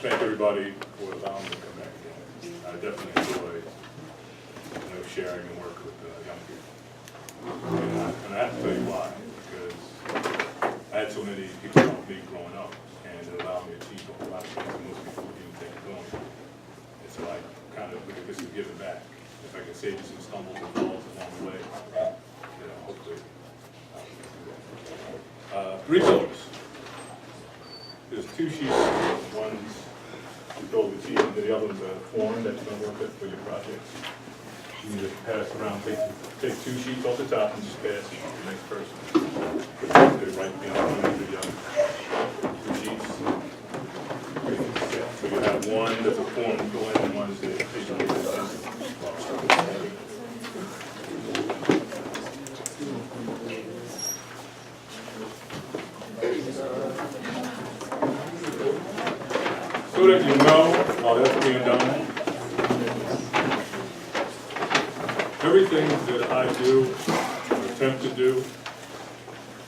thank everybody for allowing me to come back again. I definitely enjoy, sharing and working with young people. And I have to tell you why, because I had so many people help me growing up, and it allowed me to achieve a lot of things that most people didn't think of doing. And so I kind of look at this as giving back. If I can save you some stumbles and falls along the way, hopefully. Three pillars. There's two sheets. One's you told the chief, and the other one's a form that you're going to work with for your projects. You need to pass around, take two sheets off the top and just pass it to the next person. They're right behind the two sheets. So you have one that's a form to go in and one is the official. So that you know, while that's being done, everything that I do, or attempt to do,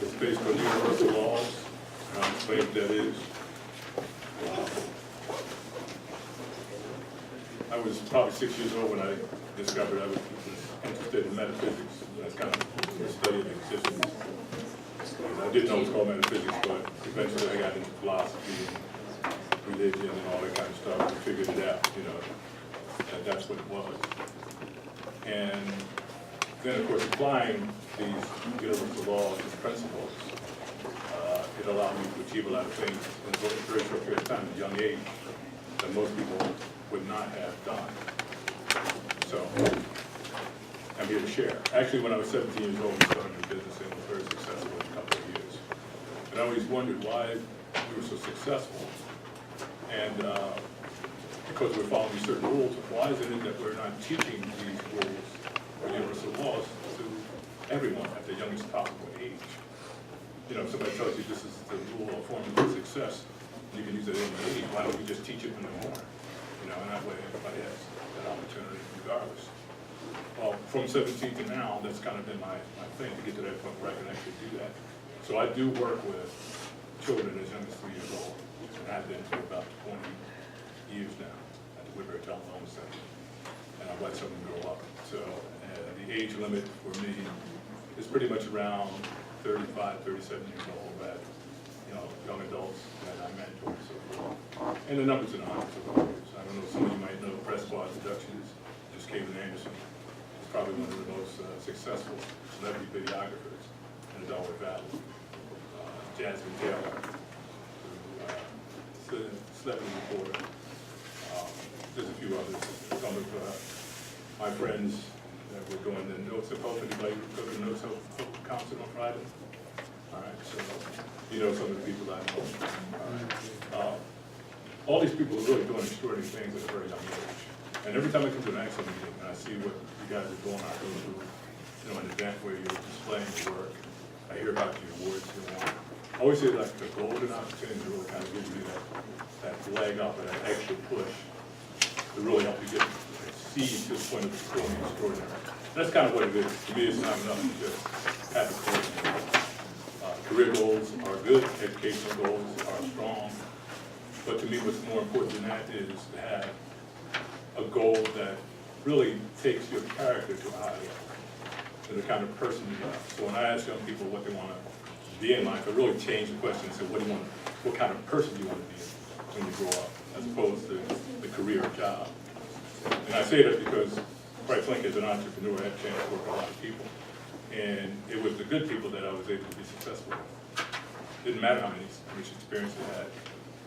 is based on universal laws, and I'll explain what that is. I was probably 6 years old when I discovered I was interested in metaphysics. That's kind of the study of existence. And I didn't know it was called metaphysics, but eventually I got into philosophy and religion and all that kind of stuff, and figured it out, that that's what it was. And then, of course, applying these universal laws and principles, it allowed me to achieve a lot of things in a very short period of time, at a young age, that most people would not have done. So, I'm here to share. Actually, when I was 17 years old, I started a business and was very successful in a couple of years. And I always wondered why we were so successful. And because we're following certain rules, why is it that we're not teaching these rules or universal laws to everyone at the youngest possible age? If somebody tells you this is the rule or formula for success, you can use it at any age. Why don't we just teach it when they're born? And that way everybody has that opportunity regardless. Well, from 17 to now, that's kind of been my thing, to get to that point where I can actually do that. So I do work with children as young as 3 years old. And I've been for about 20 years now at the Woodbury Telephone Center. And I've let some of them grow up. So the age limit for me is pretty much around 35, 37 years old, that, young adults that I mentor and so forth. And the numbers in the hundreds of years. I don't know, some of you might know Prescott Productions, just Cable Anderson. He's probably one of the most successful celebrity videographers in the Delaware Valley. Jasmine Taylor, celebrity reporter. There's a few others. Some of my friends that were doing the Notes of Hope. Anybody go to the Notes of Hope concert on Friday? All right, so some of the people I know. All these people are really doing extraordinary things at a very young age. And every time I come to an AXA meeting and I see what you guys are doing, I go to an event where you're displaying your work. I hear about your awards you won. I always say like the golden opportunity to really kind of give you that leg up and that extra push to really help you see to the point of extraordinary. That's kind of what it is. To me, it's not enough to just have a career. Career goals are good, educational goals are strong, but to me what's more important than that is to have a goal that really takes your character to a higher level, to the kind of person you are. So when I ask young people what they want to be in life, I really change the question and say, what kind of person do you want to be when you grow up, as opposed to the career or job. And I say that because, quite frankly, as an entrepreneur, I had a chance to work with a lot of people. And it was the good people that I was able to be successful with. Didn't matter how much experience they had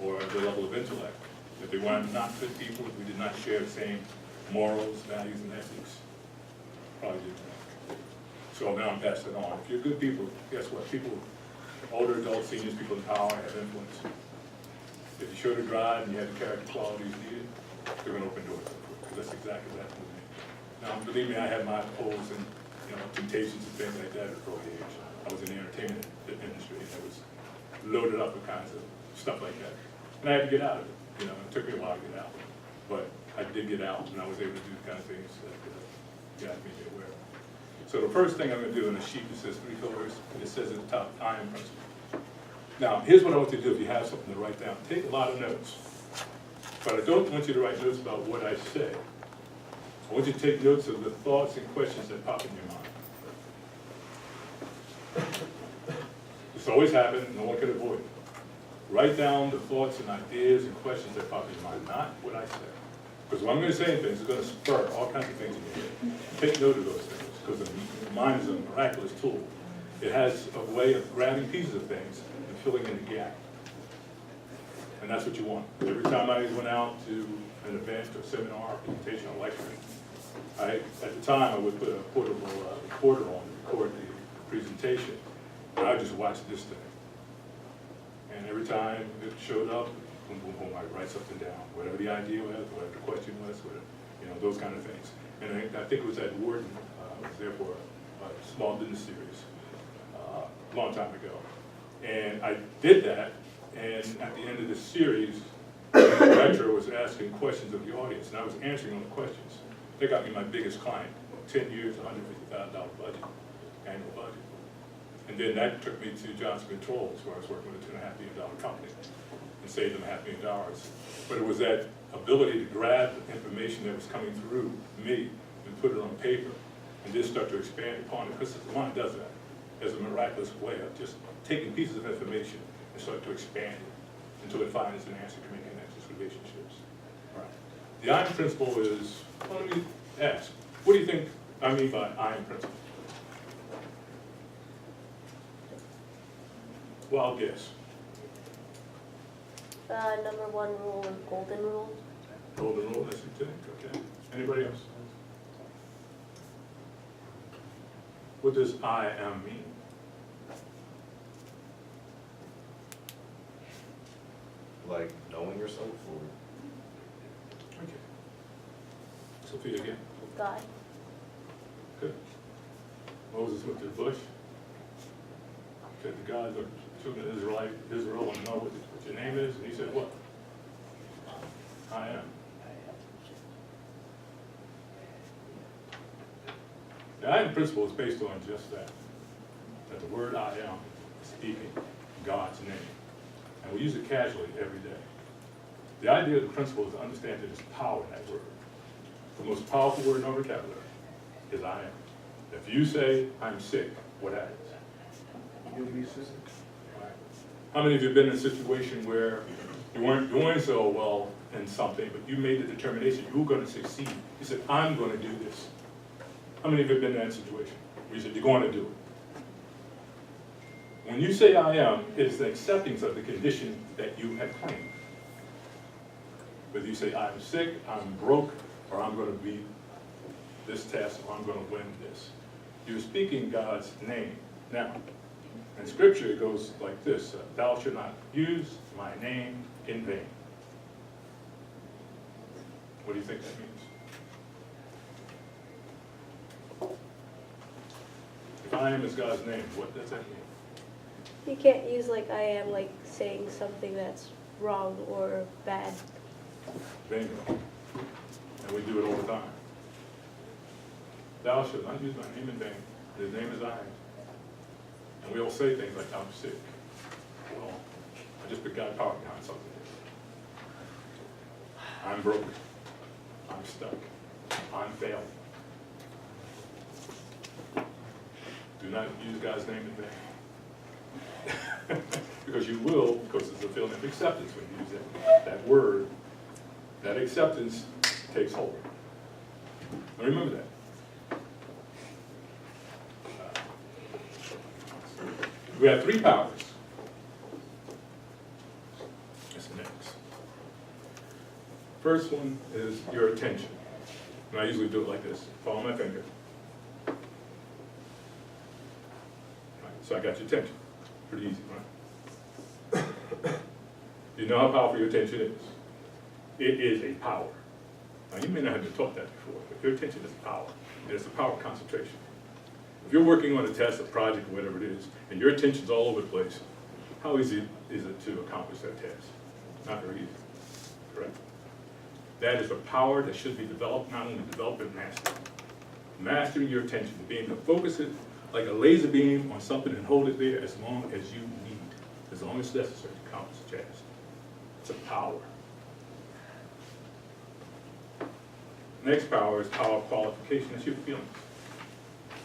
or their level of intellect. If they were not good people, if we did not share the same morals, values, and ethics, probably didn't work. So now I'm passing it on. If you're good people, guess what? People, older adults, seniors, people in power have influence. If you show the drive and you have the character qualities needed, they're going to open doors for you, because that's exactly what happened with me. Now, believe me, I had my pulls and temptations and things like that at an early age. I was in the entertainment industry, and it was loaded up with kinds of stuff like that. And I had to get out of it. It took me a while to get out. But I did get out, and I was able to do the kind of things that got me aware of. So the first thing I'm going to do in a sheet that says 3 pillars, and it says at the top, I am principle. Now, here's what I want you to do if you have something to write down. Take a lot of notes. But I don't want you to write notes about what I say. I want you to take notes of the thoughts and questions that pop in your mind. This always happens, no one can avoid it. Write down the thoughts and ideas and questions that pop in your mind, not what I say. Because what I'm going to say in things is going to spur all kinds of things in your head. Take note of those things, because the mind is a miraculous tool. It has a way of grabbing pieces of things and filling in the gap. And that's what you want. Every time I went out to an event or seminar, or presentation, or lecture, at the time I would put a portable recorder on to record the presentation, and I would just watch this thing. And every time it showed up, boom, boom, boom, I'd write something down, whatever the idea was, whatever the question was, whatever, those kind of things. And I think it was at Wharton, I was there for a small business series a long time ago. And I did that, and at the end of the series, the lecturer was asking questions of the audience, and I was answering all the questions. They got me my biggest client, 10 years, $150,000 budget, annual budget. And then that took me to Johnson Controls, where I was working with a $2.5 million company, and saved them $500,000. But it was that ability to grab the information that was coming through me and put it on paper, and then start to expand upon it, because the mind does that. There's a miraculous way of just taking pieces of information and start to expand it until it finds an answer to make connections, relationships. All right. The iron principle is, well, let me ask, what do you think I mean by iron principle? Wild guess. Number 1 rule is golden rule. Golden rule, that's what you think, okay. Anybody else? What does I am mean? Like knowing yourself, or Okay. Sophia again. God. Good. Moses went to the bush. Said to God, the children of Israel want to know what your name is, and he said, what? I am. The I am principle is based on just that. That the word I am is speaking God's name. And we use it casually every day. The idea of the principle is to understand that there's power in that word. The most powerful word in our vocabulary is I am. If you say, I'm sick, what happens? you'll be sick. Right. How many of you have been in a situation where you weren't doing so well in something, but you made the determination you were going to succeed? You said, I'm going to do this. How many of you have been in that situation where you said, you're going to do it? When you say I am, it is the acceptance of the condition that you have claimed. Whether you say I'm sick, I'm broke, or I'm going to beat this test, or I'm going to win this. You're speaking God's name. Now, in Scripture it goes like this, thou shalt not use my name in vain. What do you think that means? If I am is God's name, what does that mean? You can't use like I am, like saying something that's wrong or bad. Bingo. And we do it all the time. Thou shalt not use my name in vain. His name is I. And we all say things like, I'm sick. Well, I just put God power behind something. I'm broken. I'm stuck. I'm failing. Do not use God's name in vain. Because you will, because it's a feeling of acceptance when you use that word. That acceptance takes hold. Now remember that. We have 3 powers. That's the next. First one is your attention. And I usually do it like this. Follow my finger. Right, so I got your attention. Pretty easy, right? You know how powerful your attention is. It is a power. Now you may not have been taught that before, but your attention is power. It's a power of concentration. If you're working on a test, a project, or whatever it is, and your attention's all over the place, how easy is it to accomplish that task? Not very easy, correct? That is a power that should be developed, not only developed, but mastered. Mastering your attention, being able to focus it like a laser beam on something and hold it there as long as you need, as long as necessary to accomplish the task. It's a power. Next power is power qualification. That's your feelings.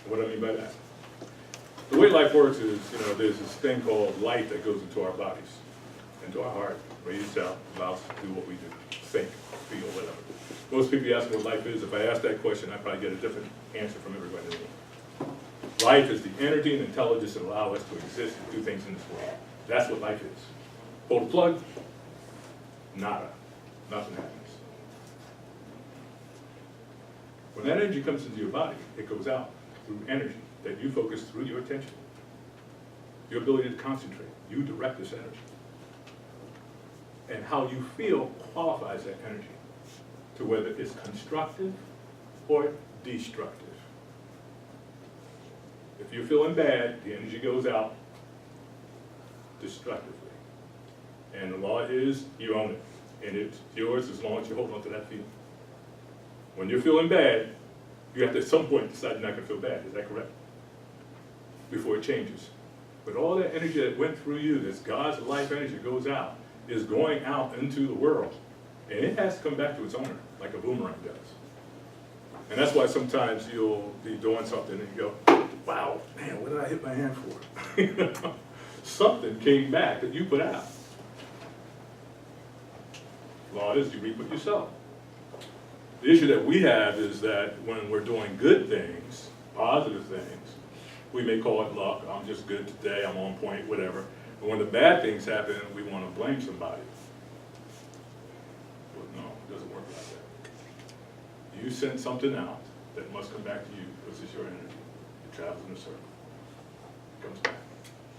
What do I mean by that? The way life works is, there's this thing called light that goes into our bodies, into our heart, raises out, allows us to do what we do, think, feel, whatever. Most people ask me what life is. If I ask that question, I probably get a different answer from everybody in the room. Life is the energy and intelligence that allow us to exist and do things in this world. That's what life is. Pull the plug, nada, nothing happens. When that energy comes into your body, it goes out through energy that you focus through your attention. Your ability to concentrate, you direct this energy. And how you feel qualifies that energy to whether it's constructive or destructive. If you're feeling bad, the energy goes out destructively. And the law is, you own it. And it's yours as long as you hold on to that feeling. When you're feeling bad, you have to at some point decide you're not going to feel bad. Is that correct? Before it changes. But all that energy that went through you, this God's life energy goes out, is going out into the world. And it has to come back to its owner, like a boomerang does. And that's why sometimes you'll be doing something and you go, wow, man, what did I hit my hand for? Something came back that you put out. Law is you reap what you sow. The issue that we have is that when we're doing good things, positive things, we may call it luck, I'm just good today, I'm on point, whatever. But when the bad things happen, we want to blame somebody. Well, no, it doesn't work like that. You send something out that must come back to you because it's your energy. It travels in a circle. It comes back.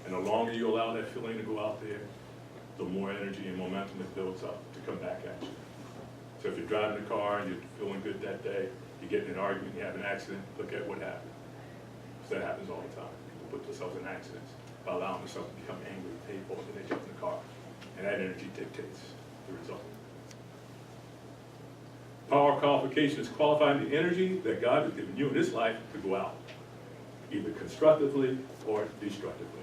And the longer you allow that feeling to go out there, the more energy and momentum it builds up to come back at you. So if you're driving a car and you're feeling good that day, you get in an argument, you have an accident, look at what happened. Because that happens all the time. People put themselves in accidents by allowing themselves to become angry, hateful, and they jump in the car. And that energy dictates the result. Power qualification is qualifying the energy that God has given you in this life to go out, either constructively or destructively,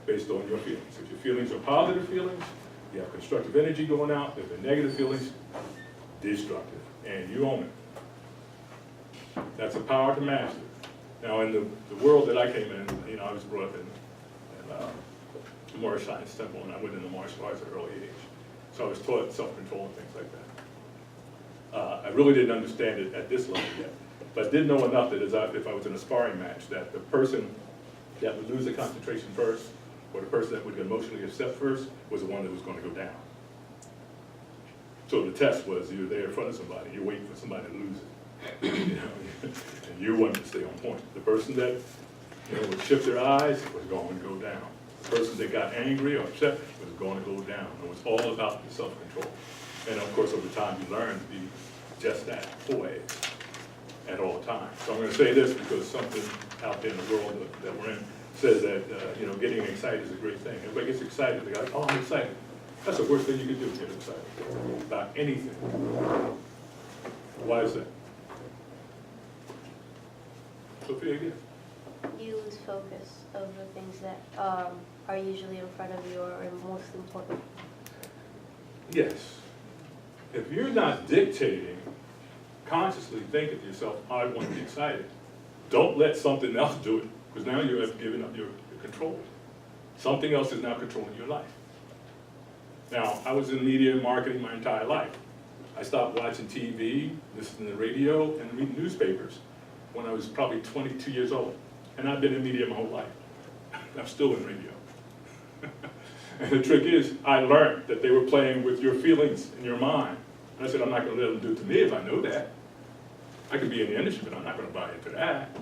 based on your feelings. If your feelings are positive feelings, you have constructive energy going out. If they're negative feelings, destructive, and you own it. That's a power to master. Now, in the world that I came in, I was brought up in the Moorish Science Temple, and I went into martial arts at an early age. So I was taught self-control and things like that. I really didn't understand it at this level yet, but did know enough that if I was in a sparring match, that the person that would lose the concentration first, or the person that would get emotionally upset first, was the one that was going to go down. So the test was you're there in front of somebody, you're waiting for somebody to lose it, and you wanted to stay on point. The person that would shift their eyes was going to go down. The person that got angry or upset was going to go down. It was all about the self-control. And of course, over time, you learn to be just that, always, at all times. So I'm going to say this because something out there in the world that we're in says that getting excited is a great thing. Everybody gets excited. They go, oh, I'm excited. That's the worst thing you can do, get excited about anything. Why is that? Sophia, again. You lose focus of the things that are usually in front of you or are most important. Yes. If you're not dictating, consciously thinking to yourself, I want to be excited, don't let something else do it, because now you have given up your control. Something else is now controlling your life. Now, I was in media and marketing my entire life. I stopped watching TV, listening to the radio, and reading newspapers when I was probably 22 years old. And I've been in media my whole life. I'm still in radio. And the trick is, I learned that they were playing with your feelings in your mind. And I said, I'm not going to let them do it to me if I know that. I could be in the industry, but I'm not going to buy into that.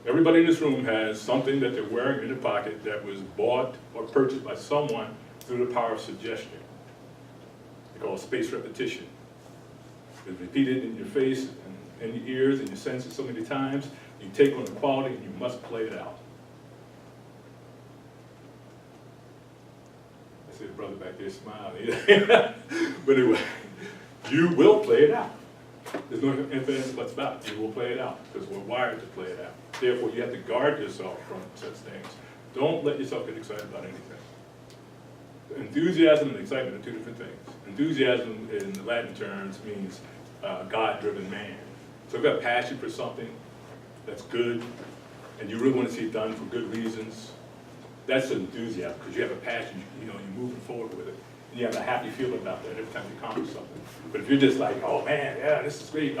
Everybody in this room has something that they're wearing in their pocket that was bought or purchased by someone through the power of suggestion. They call it space repetition. It's repeated in your face and in your ears and your senses so many times. You take on the quality and you must play it out. I see the brother back there smiling. But anyway, you will play it out. There's no ifs, ands, buts about it. You will play it out because we're wired to play it out. Therefore, you have to guard yourself from such things. Don't let yourself get excited about anything. Enthusiasm and excitement are two different things. Enthusiasm in Latin terms means God-driven man. So if you have passion for something that's good, and you really want to see it done for good reasons, that's enthusiasm, because you have a passion, you know, you're moving forward with it. And you have a happy feeling about that every time you accomplish something. But if you're just like, oh man, yeah, this is great,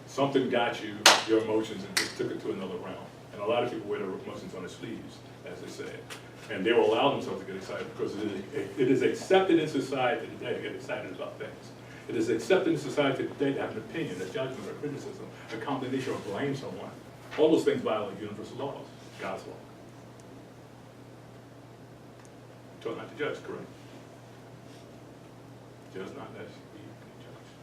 something got you, your emotions, and just took it to another realm. And a lot of people wear their emotions on their sleeves, as they say. And they will allow themselves to get excited because it is accepted in society today to get excited about things. It is accepted in society today to have an opinion, a judgment, a criticism, a condemnation, or blame someone. All those things violate universal laws, God's law. Told not to judge, correct? Judge not lest ye be judged.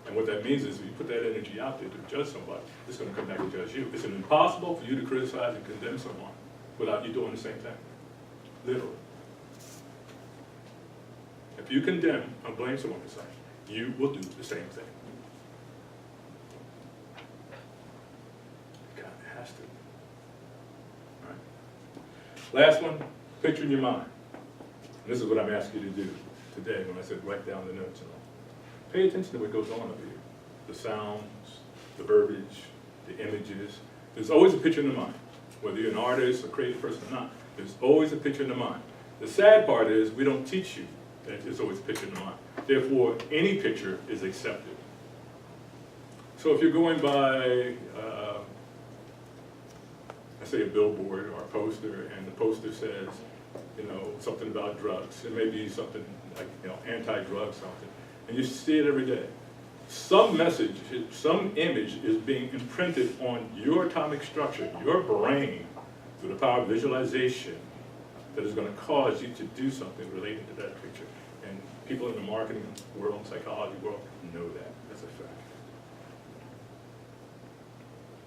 And what that means is if you put that energy out there to judge somebody, it's going to come back and judge you. It's impossible for you to criticize and condemn someone without you doing the same thing. Literally. If you condemn and blame someone for something, you will do the same thing. God, it has to. All right. Last one, picture in your mind. And this is what I'm asking you to do today when I said write down the notes and all. Pay attention to what goes on up here. The sounds, the verbiage, the images. There's always a picture in the mind. Whether you're an artist, a creative person or not, there's always a picture in the mind. The sad part is we don't teach you that there's always a picture in the mind. Therefore, any picture is accepted. So if you're going by, let's say a billboard or a poster, and the poster says, you know, something about drugs, it may be something like, you know, anti-drug something, and you see it every day. Some message, some image is being imprinted on your atomic structure, your brain, through the power of visualization, that is going to cause you to do something related to that picture. And people in the marketing world, psychology world, know that. That's a fact.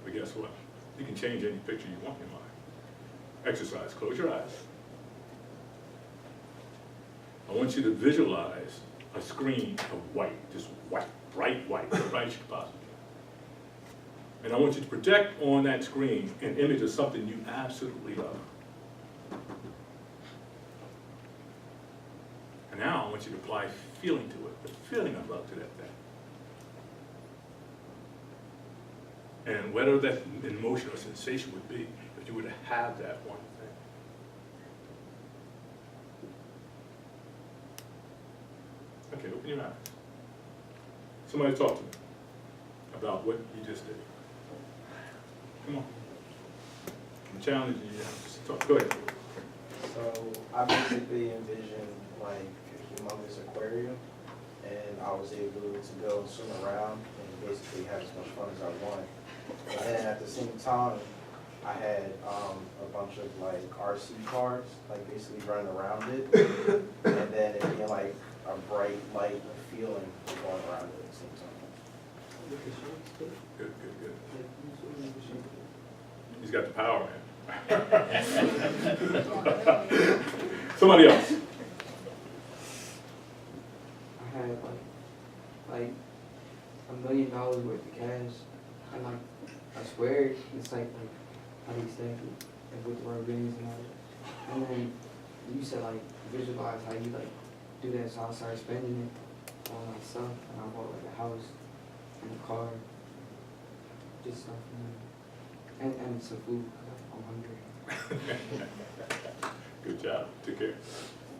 But guess what? You can change any picture you want in your mind. Exercise. Close your eyes. I want you to visualize a screen of white, just white, bright white, as bright as you could possibly be. And I want you to project on that screen an image of something you absolutely love. And now I want you to apply feeling to it, the feeling of love to that thing. And whatever that emotion or sensation would be, if you were to have that one thing. Okay, open your eyes. Somebody talk to me about what you just did. Come on. I'm challenging you. Just talk. Go ahead. So I basically envisioned like a humongous aquarium, and I was able to go swim around and basically have as much fun as I wanted. And then at the same time, I had a bunch of like RC cars, like basically running around it, and then it being like a bright light feeling going around it at the same time. Good. He's got the power, man. Somebody else. I had like $1 million worth of cash, and like I swear it's like how they stack it, like with the rubber bands and all that. And then you said like visualize how you like do that, so I started spending it on like stuff, and I bought like a house and a car, just stuff, and some food. I'm hungry. Good job. Take care.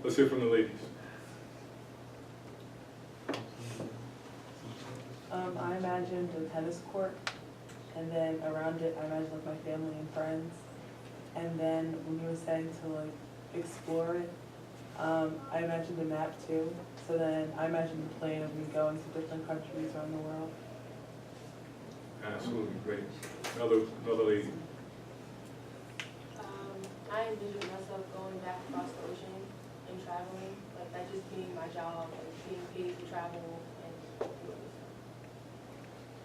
Let's hear from the ladies. I imagined a tennis court, and then around it I imagined like my family and friends. And then when you were saying to like explore it, I imagined a map too. So then I imagined the plane of me going to different countries around the world. Absolutely great. Another lady. I envision myself going back across the ocean and traveling, like that just being my job, like being paid to travel and do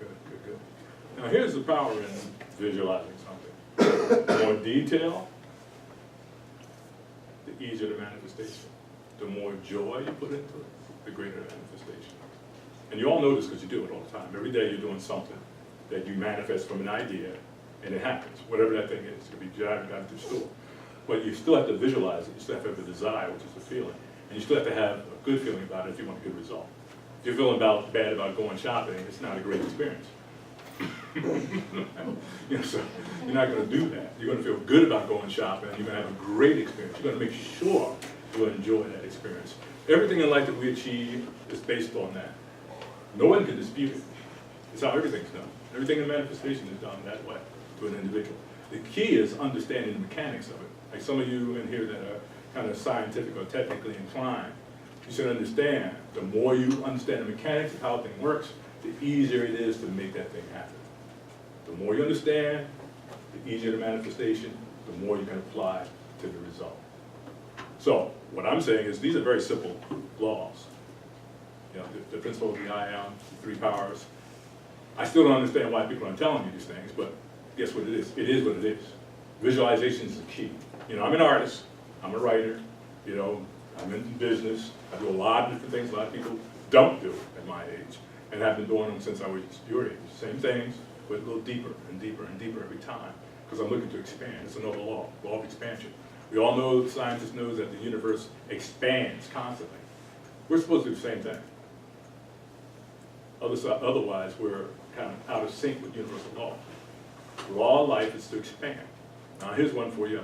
other stuff. Good. Now here's the power in visualizing something. The more detail, the easier the manifestation. The more joy you put into it, the greater the manifestation. And you all know this because you do it all the time. Every day you're doing something that you manifest from an idea, and it happens, whatever that thing is. It could be driving down to the store. But you still have to visualize it. You still have to have a desire, which is a feeling. And you still have to have a good feeling about it if you want a good result. If you're feeling bad about going shopping, it's not a great experience. You know, so you're not gonna do that. You're gonna feel good about going shopping, and you're gonna have a great experience. You're gonna make sure you'll enjoy that experience. Everything in life that we achieve is based on that. No one can dispute it. It's how everything's done. Everything in manifestation is done that way to an individual. The key is understanding the mechanics of it. Like some of you in here that are kind of scientific or technically inclined, you should understand, the more you understand the mechanics of how a thing works, the easier it is to make that thing happen. The more you understand, the easier the manifestation, the more you can apply to the result. So what I'm saying is these are very simple laws. You know, the principle of the I am, the three powers. I still don't understand why people aren't telling me these things, but guess what it is? It is what it is. Visualization is the key. You know, I'm an artist, I'm a writer, you know, I'm in business, I do a lot of different things a lot of people don't do at my age, and have been doing them since I was your age. Same things, but a little deeper and deeper and deeper every time, because I'm looking to expand. It's another law of expansion. We all know, scientists know that the universe expands constantly. We're supposed to do the same thing. Otherwise, we're kind of out of sync with universal law. The law of life is to expand. Now, here's one for you.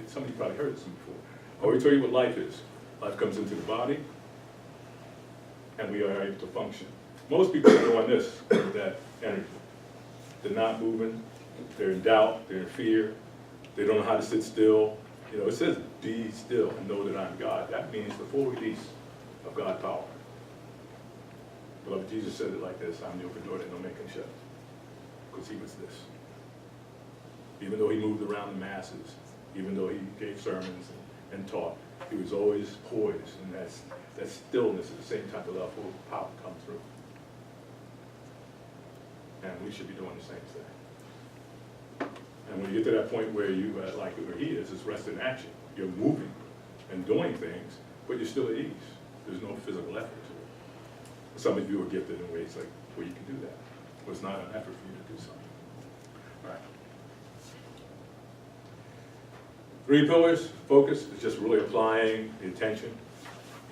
Somebody probably heard this one before. I always tell you what life is. Life comes into the body, and we are able to function. Most people are doing this with that energy. They're not moving. They're in doubt. They're in fear. They don't know how to sit still. You know, it says, be still and know that I'm God. That means the full release of God's power. Beloved, Jesus said it like this: I'm the open door that no man can shut. Because he was this. Even though he moved around the masses, even though he gave sermons and taught, he was always poised, and that stillness at the same time to allow full power to come through. And we should be doing the same thing. And when you get to that point where you, like where he is, it's rest in action. You're moving and doing things, but you're still at ease. There's no physical effort to it. Some of you are gifted in ways like where you can do that. But it's not an effort for you to do something. All right. 3 pillars. Focus is just really applying the attention,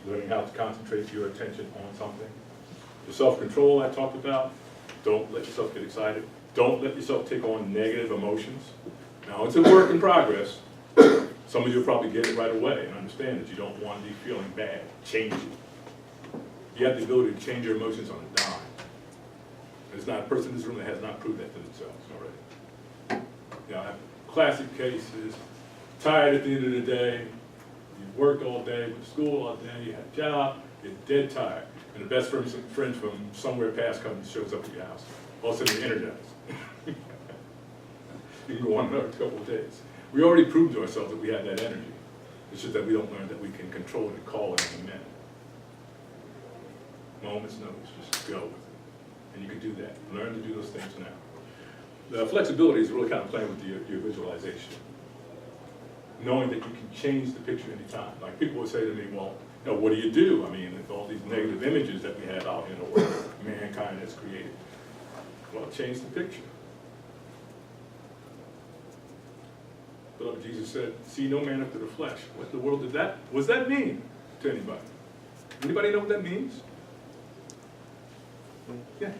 learning how to concentrate your attention on something. The self-control I talked about. Don't let yourself get excited. Don't let yourself take on negative emotions. Now, it's a work in progress. Some of you will probably get it right away and understand that you don't want to be feeling bad. Change it. You have the ability to change your emotions on a dime. There's not a person in this room that has not proved that to themselves already. You know, I have classic cases, tired at the end of the day, you worked all day, went to school all day, you had a job, you're dead tired. And the best friend from somewhere past comes and shows up at your house. All of a sudden you're energized. You can go on another couple of days. We already proved to ourselves that we have that energy. It's just that we don't learn that we can control it and call it in a minute. Moment's notice, just go with it. And you can do that. Learn to do those things now. The flexibility is really kind of playing with your visualization. Knowing that you can change the picture anytime. Like people will say to me, well, you know, what do you do? I mean, with all these negative images that we have out in the world, mankind has created. Well, change the picture. Beloved, Jesus said, see no man after the flesh. What in the world does that mean to anybody? Anybody know what that means? Yeah.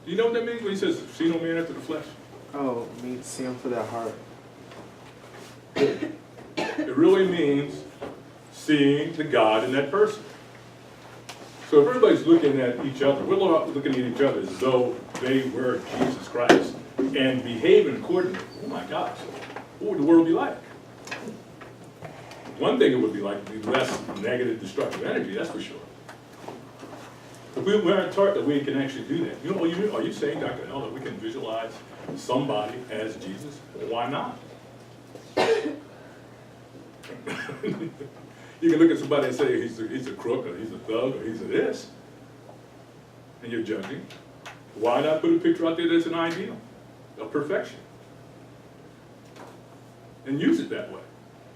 Do you know what that means when he says, see no man after the flesh? Oh, me see him for that heart. It really means seeing the God in that person. So if everybody's looking at each other, we're looking at each other as though they were Jesus Christ and behaving accordingly. Oh my gosh, what would the world be like? One thing it would be like would be less negative, destructive energy, that's for sure. If we aren't taught that we can actually do that. You know what you mean? Are you saying, Dr. L, that we can visualize somebody as Jesus? Well, why not? You can look at somebody and say he's a crook, or he's a thug, or he's a this, and you're judging. Why not put a picture out there that's an ideal of perfection? And use it that way.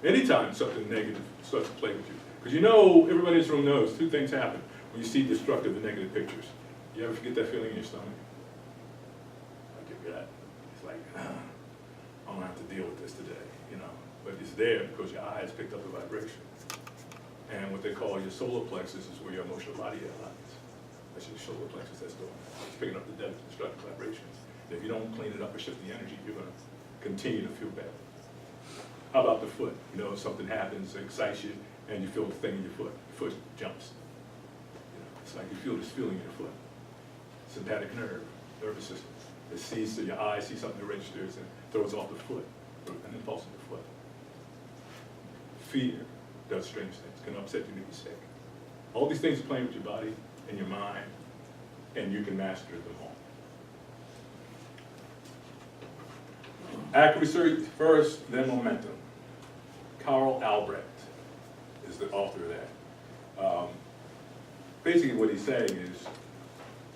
Anytime something negative starts to play with you. Because you know, everybody in this room knows 2 things happen when you see destructive and negative pictures. You ever get that feeling in your stomach? Like your gut. It's like, I don't have to deal with this today, you know. But it's there because your eyes picked up the vibration. And what they call your solar plexus is where your emotional body lies. That's your solar plexus that's doing that. It's picking up the destructive vibrations. If you don't clean it up or shift the energy, you're gonna continue to feel bad. How about the foot? You know, if something happens, it excites you, and you feel the thing in your foot jumps. You know, it's like you feel this feeling in your foot. Sympathetic nervous system. It sees, so your eye sees something that registers and throws off the foot, an impulse in the foot. Fear does strange things, can upset you, make you sick. All these things are playing with your body and your mind, and you can master them all. Accuracy first, then momentum. Carl Albrecht is the author of that. Basically what he's saying is,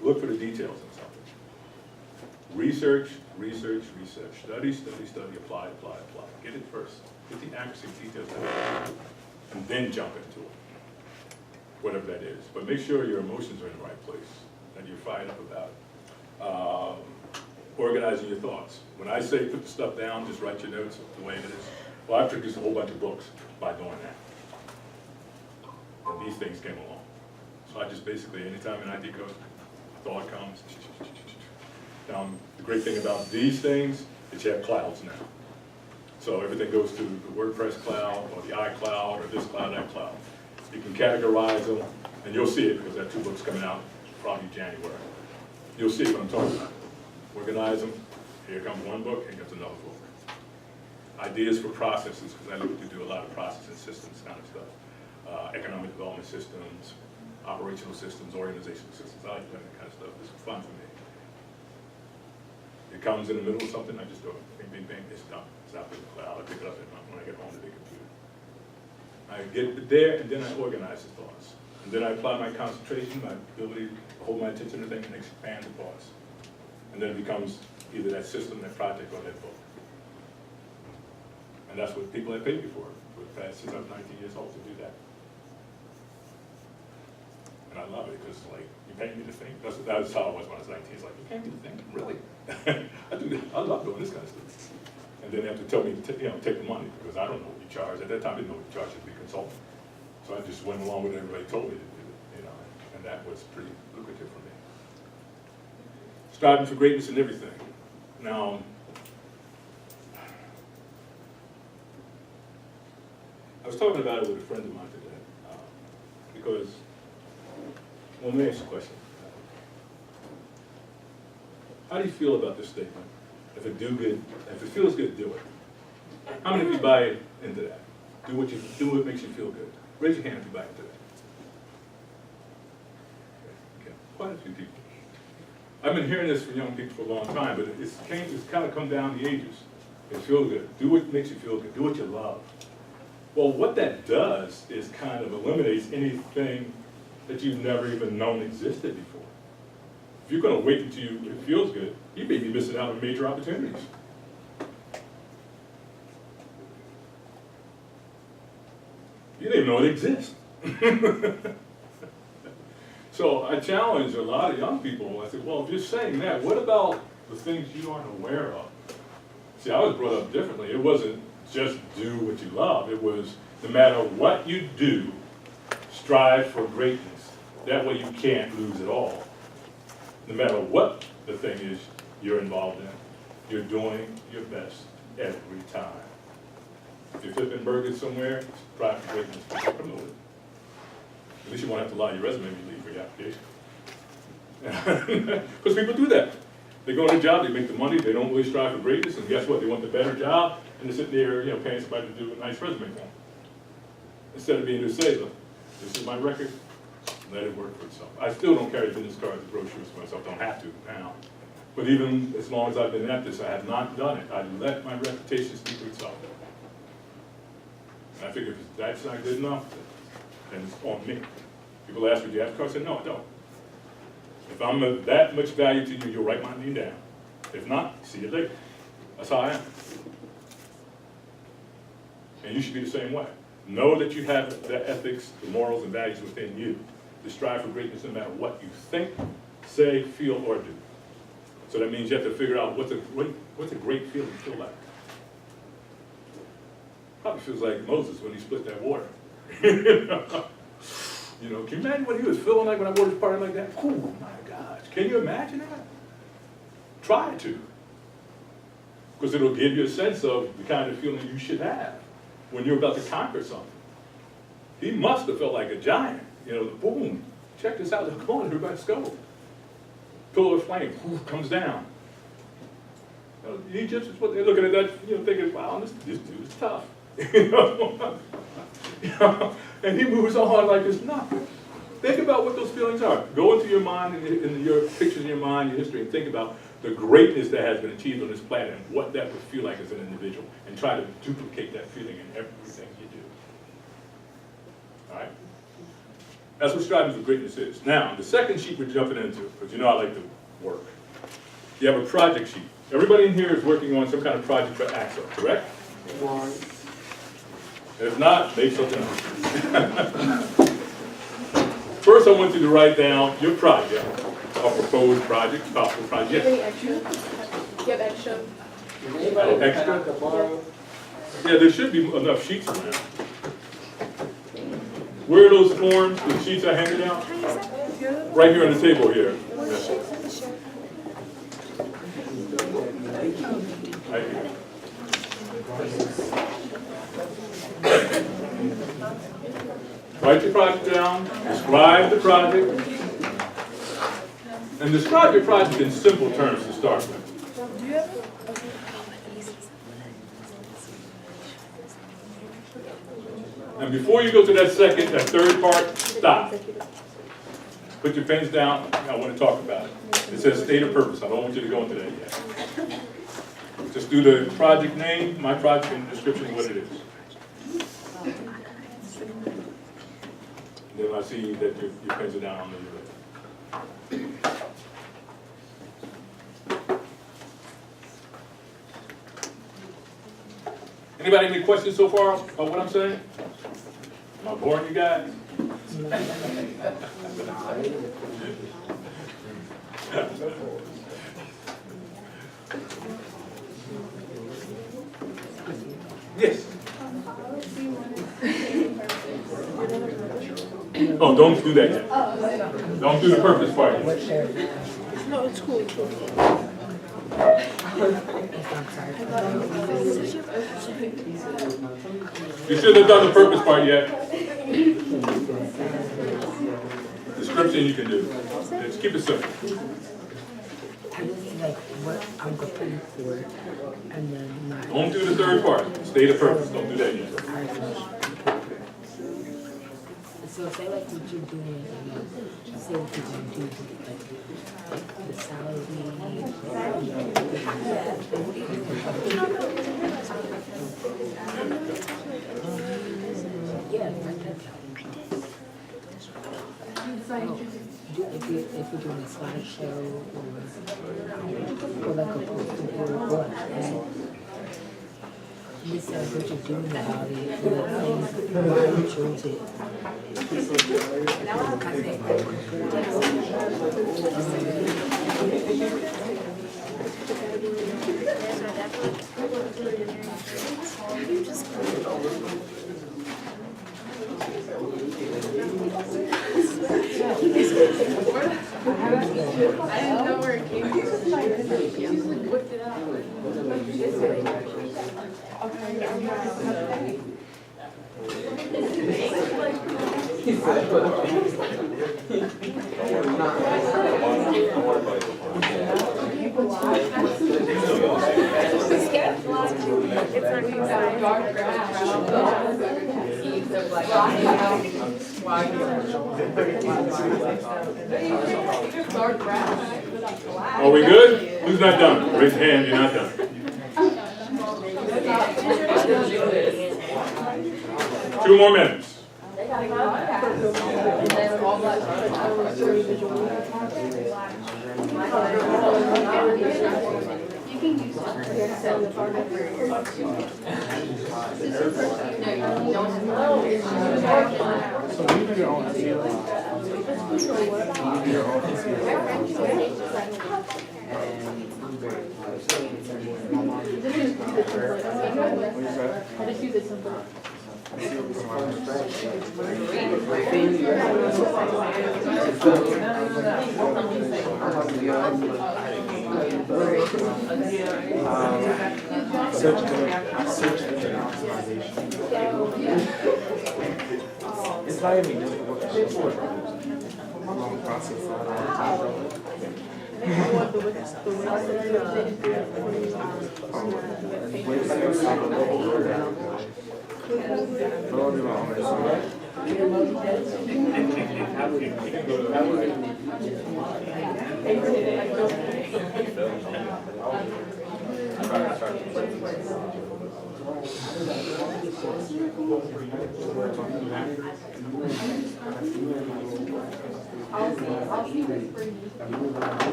look for the details in something. Research, research, research. Study, study, study, apply, apply, apply. Get it first. Get the accuracy details out, and then jump into it. Whatever that is. But make sure your emotions are in the right place, that you're fired up about it. Organizing your thoughts. When I say put the stuff down, just write your notes the way it is. Well, I've produced a whole bunch of books by doing that. And these things came along. So I just basically, anytime an idea goes, a thought comes. Now, the great thing about these things is you have clouds now. So everything goes to the WordPress cloud, or the iCloud, or this cloud, that cloud. You can categorize them, and you'll see it because there are 2 books coming out probably January. You'll see what I'm talking about. Organize them. Here comes one book, here comes another book. Ideas for processes, because I look to do a lot of processing systems kind of stuff. Economic development systems, operational systems, organizational systems. I like that kind of stuff. It's fun for me. It comes in the middle of something, I just go, bing, bing, bing, it's done. It's out in the cloud. I pick it up when I get home to the computer. I get it there, and then I organize the thoughts. And then I apply my concentration, my ability to hold my attention to things and expand the thoughts. And then it becomes either that system, that project, or that book. And that's what people have paid me for since I'm 19 years old to do that. And I love it because, like, you pay me to think. That's how it was when I was 19. It's like, you pay me to think? Really? I do that. I love doing this kind of stuff. And then they have to tell me to take the money because I don't know what you charge. At that time, I didn't know what you charge to be a consultant. So I just went along with what everybody told me to do, and that was pretty lucrative for me. Striving for greatness in everything. Now, I was talking about it with a friend of mine today, because, well, let me ask you a question. How do you feel about this statement? If it feels good, do it. How many of you buy into that? Do what makes you feel good. Raise your hand if you buy into that. Okay. Quite a few people. I've been hearing this from young people for a long time, but it's kind of come down the ages. It feels good. Do what makes you feel good. Do what you love. Well, what that does is kind of eliminates anything that you've never even known existed before. If you're going to wait until it feels good, you may be missing out on major opportunities. You didn't even know it exists. So I challenge a lot of young people. I said, well, if you're saying that, what about the things you aren't aware of? See, I was brought up differently. It wasn't just do what you love. It was no matter what you do, strive for greatness. That way you can't lose it all. No matter what the thing is you're involved in, you're doing your best every time. If you're flipping burgers somewhere, strive for greatness. Promote it. At least you won't have to lie on your resume when you leave for your application. Because people do that. They go on a job, they make the money, they don't really strive for greatness, and guess what? They want the better job, and they're sitting there, paying somebody to do a nice resume for them. Instead of being able to say, look, this is my record, let it work for itself. I still don't carry business cards and brochures for myself, don't have to now. But even as long as I've been at this, I have not done it. I let my reputation speak for itself. And I figure if that's not good enough, then it's on me. People ask me, do you have a car? I said, no, I don't. If I'm that much value to you, you'll write my name down. If not, see you later. That's how I am. And you should be the same way. Know that you have the ethics, the morals, and values within you to strive for greatness no matter what you think, say, feel, or do. So that means you have to figure out what's a great feeling feel like. Probably feels like Moses when he split that water. You know, can you imagine what he was feeling like when I bought his party like that? Oh my gosh, can you imagine that? Try to. Because it'll give you a sense of the kind of feeling you should have when you're about to conquer something. He must have felt like a giant. You know, the boom, check this out, come on, everybody, let's go. Pillar of flame, comes down. You know, the Egyptians, what they're looking at that, you know, thinking, wow, this dude is tough. You know? And he moves on like it's nothing. Think about what those feelings are. Go into your mind, in your pictures in your mind, your history, and think about the greatness that has been achieved on this planet and what that would feel like as an individual, and try to duplicate that feeling in everything you do. All right? That's what striving for greatness is. Now, the second sheet we're jumping into, because you know I like to work. You have a project sheet. Everybody in here is working on some kind of project for AXA, correct? If not, make something up. First, I want you to write down your project, or proposed project, possible Do you have any project. extra? Do you have extra? Oh, extra? Yeah, there should be enough sheets around. Where are those forms, the sheets I handed out? Right here on the table here. Right here. Write your project down, describe the project, and describe your project in simple terms to start with. And before you go to that third part, stop. Put your pens down, I want to talk about it. It says state of purpose, I don't want you to go into that yet. Just do the project name, my project, and description of what it is. Then I see that your pens are down on the list. Anybody have any questions so far about what I'm saying? Am I boring you guys? Yes. Oh, don't do that yet. Don't do the purpose part yet. No, it's cool. You should have done the purpose part yet. Description you can do. Just keep it simple. I just like what I'm prepared for, and then my. Don't do the third part. State of purpose. Don't do that yet. So say like what you're doing, say what you're gonna do, like the salary. Yeah, like that. If you're doing a slideshow or like a poster or what. This is what you're doing about it, why you chose it. I didn't know where it came from. She just whipped it out. Are we good? Who's not done? Raise your hand, you're not done. 2 more minutes. Search engine optimization. It's not even difficult to support long process on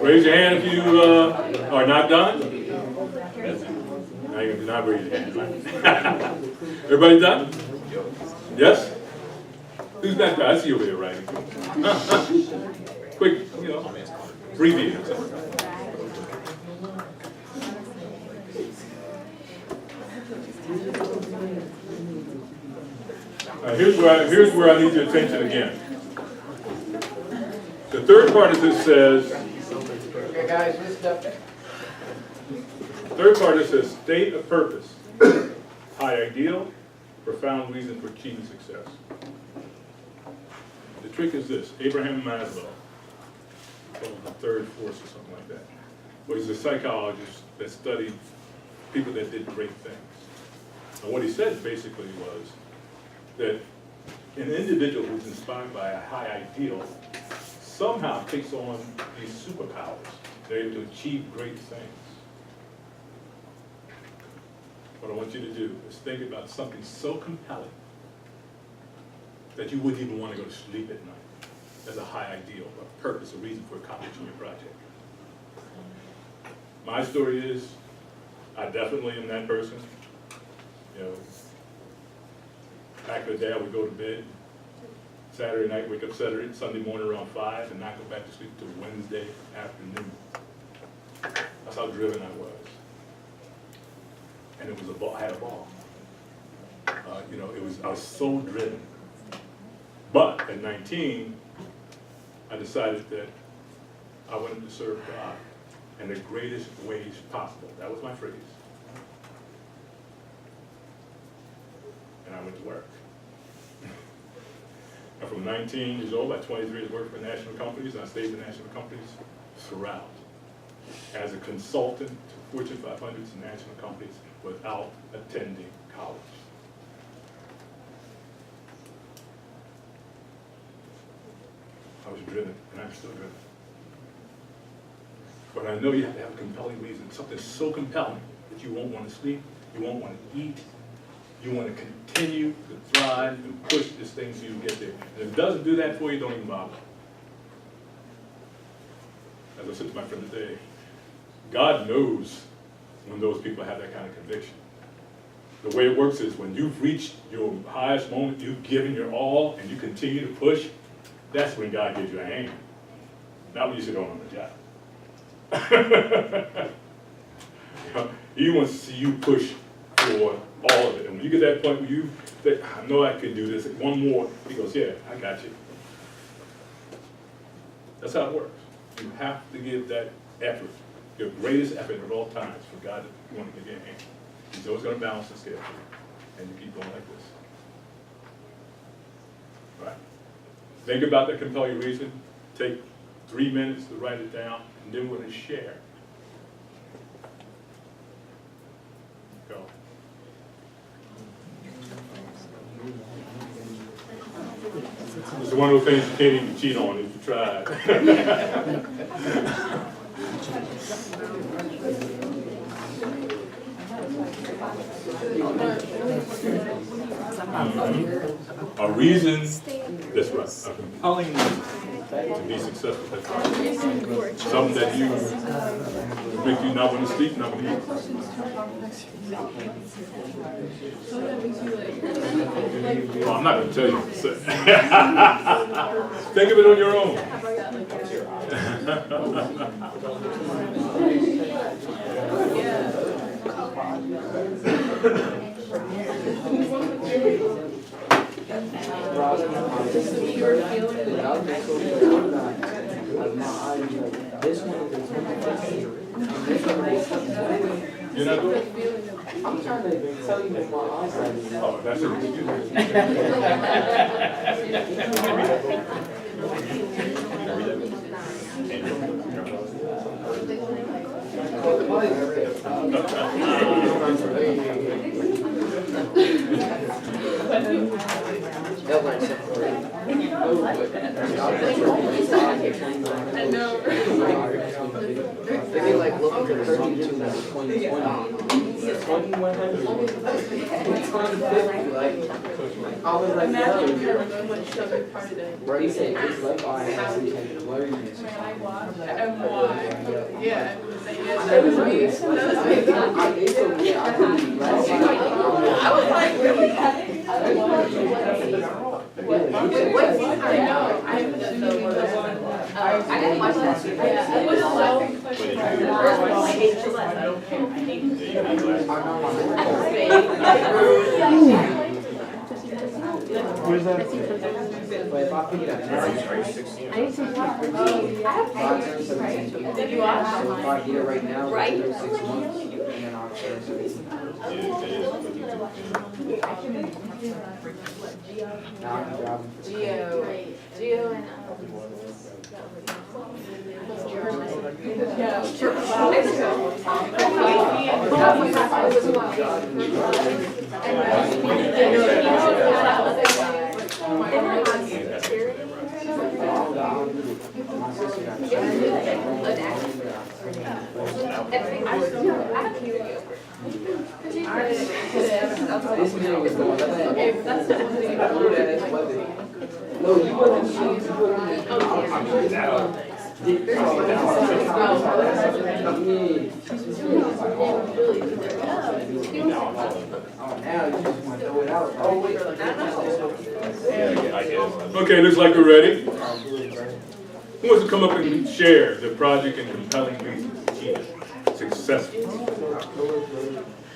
Raise your hand if you are not done. Now you do not raise your hand, right? Everybody done? Yes? Who's back there? I see you over there writing. Quick, abbreviate. Here's where I need your attention again. The third part of this says, state a purpose, high ideal, profound reason for achieving success. The trick is this: Abraham Maslow, called the third force or something like that, was a psychologist that studied people that did great things. And what he said basically was that an individual who's inspired by a high ideal somehow takes on these superpowers. They're able to achieve great things. What I want you to do is think about something so compelling that you wouldn't even want to go to sleep at night as a high ideal, a purpose, a reason for accomplishing your project. My story is, I definitely am that person. Back in the day, I would go to bed Saturday night, wake up Sunday morning around 5, and not go back to sleep until Wednesday afternoon. That's how driven I was. And it was a ball. I had a ball. I was so driven. But at 19, I decided that I wanted to serve God in the greatest ways possible. That was my phrase. And I went to work. And from 19 years old, by 23 years, I worked for national companies, and I stayed in national companies throughout. As a consultant to Fortune 500s and national companies without attending college. I was driven, and I'm still driven. But I know you have to have a compelling reason, something so compelling that you won't want to sleep, you won't want to eat, you want to continue to thrive and push this thing so you get there. And if it doesn't do that for you, don't even bother. As I said to my friend today, God knows when those people have that kind of conviction. The way it works is when you've reached your highest moment, you've given your all, and you continue to push, that's when God gives you a hand. Not when you sit on the job. He wants to see you push for all of it. And when you get that point where you think, I know I can do this, one more, he goes, yeah, I got you. That's how it works. You have to give that effort, your greatest effort of all times, for God to want to give you a hand. He's always going to balance the scale for you, and you keep going like this. Right? Think about the compelling reason. Take 3 minutes to write it down, and then we're going to share. Go. It's one of those things you can't even cheat on if you try. A reason, that's right, a compelling reason to be successful. That's right. Something that you make you not want to sleep, not want to eat. Well, I'm not going to tell you what to say. Think of it on your own. You're not doing it? I'm trying to tell you what my eyesight is. Oh, that's it. I know. They like looking for 32 like 2020. 2100. 2050. Like, I was like, no. Bro, he said it's like I have to take blurriness. And why? Yeah. That was me. They told me I couldn't last night. I was like, really? What's I know. I haven't done the one. I didn't watch that. Yeah, it was so. I hate Gillette. I hate Where's that? But if I pick it up now, I need some coffee. Did you watch? so if I get it right now, Right. it'll be 6 months, and then I'll turn 17. Now I'm driving. Geo and This man was going like that. Okay, that's the only thing I No, you wasn't shooting. You wasn't. I'm sure now. Now you just want to throw it out. Oh, wait. Okay, looks like we're ready. Who wants to come up and share the project and compelling reasons to keep it successful?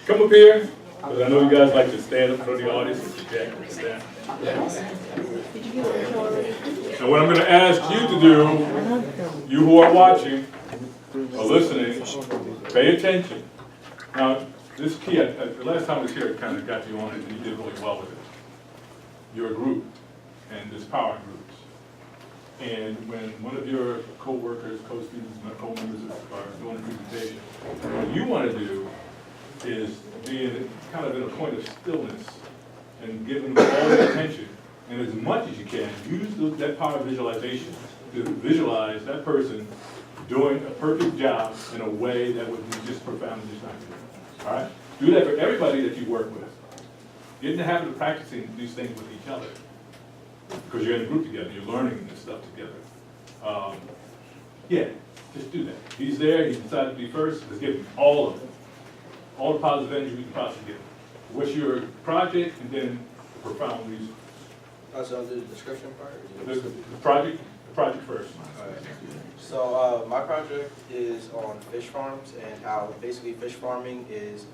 Come up here, because I know you guys like to stand up in front of the audience and project and stand. And what I'm going to ask you to do, you who are watching or listening, pay attention. Now, this key, the last time I was here, it kind of got you on it, and you did really well with it. You're a group, and there's power in groups. And when one of your co-workers, co-students, co-members are doing a presentation, what you want to do is be in kind of in a point of stillness and give them all the attention. And as much as you can, use that power of visualization to visualize that person doing a perfect job in a way that would be just profoundly distracting. All right? Do that for everybody that you work with. Get in the habit of practicing these things with each other. Because you're in a group together, you're learning this stuff together. Yeah, just do that. He's there, he decided to be first, let's give him all of it. All the positive energy we can possibly get. What's your project, and then the profound reason. So I'll do the description part? Or The project first. So my project is on fish farms and how basically fish farming is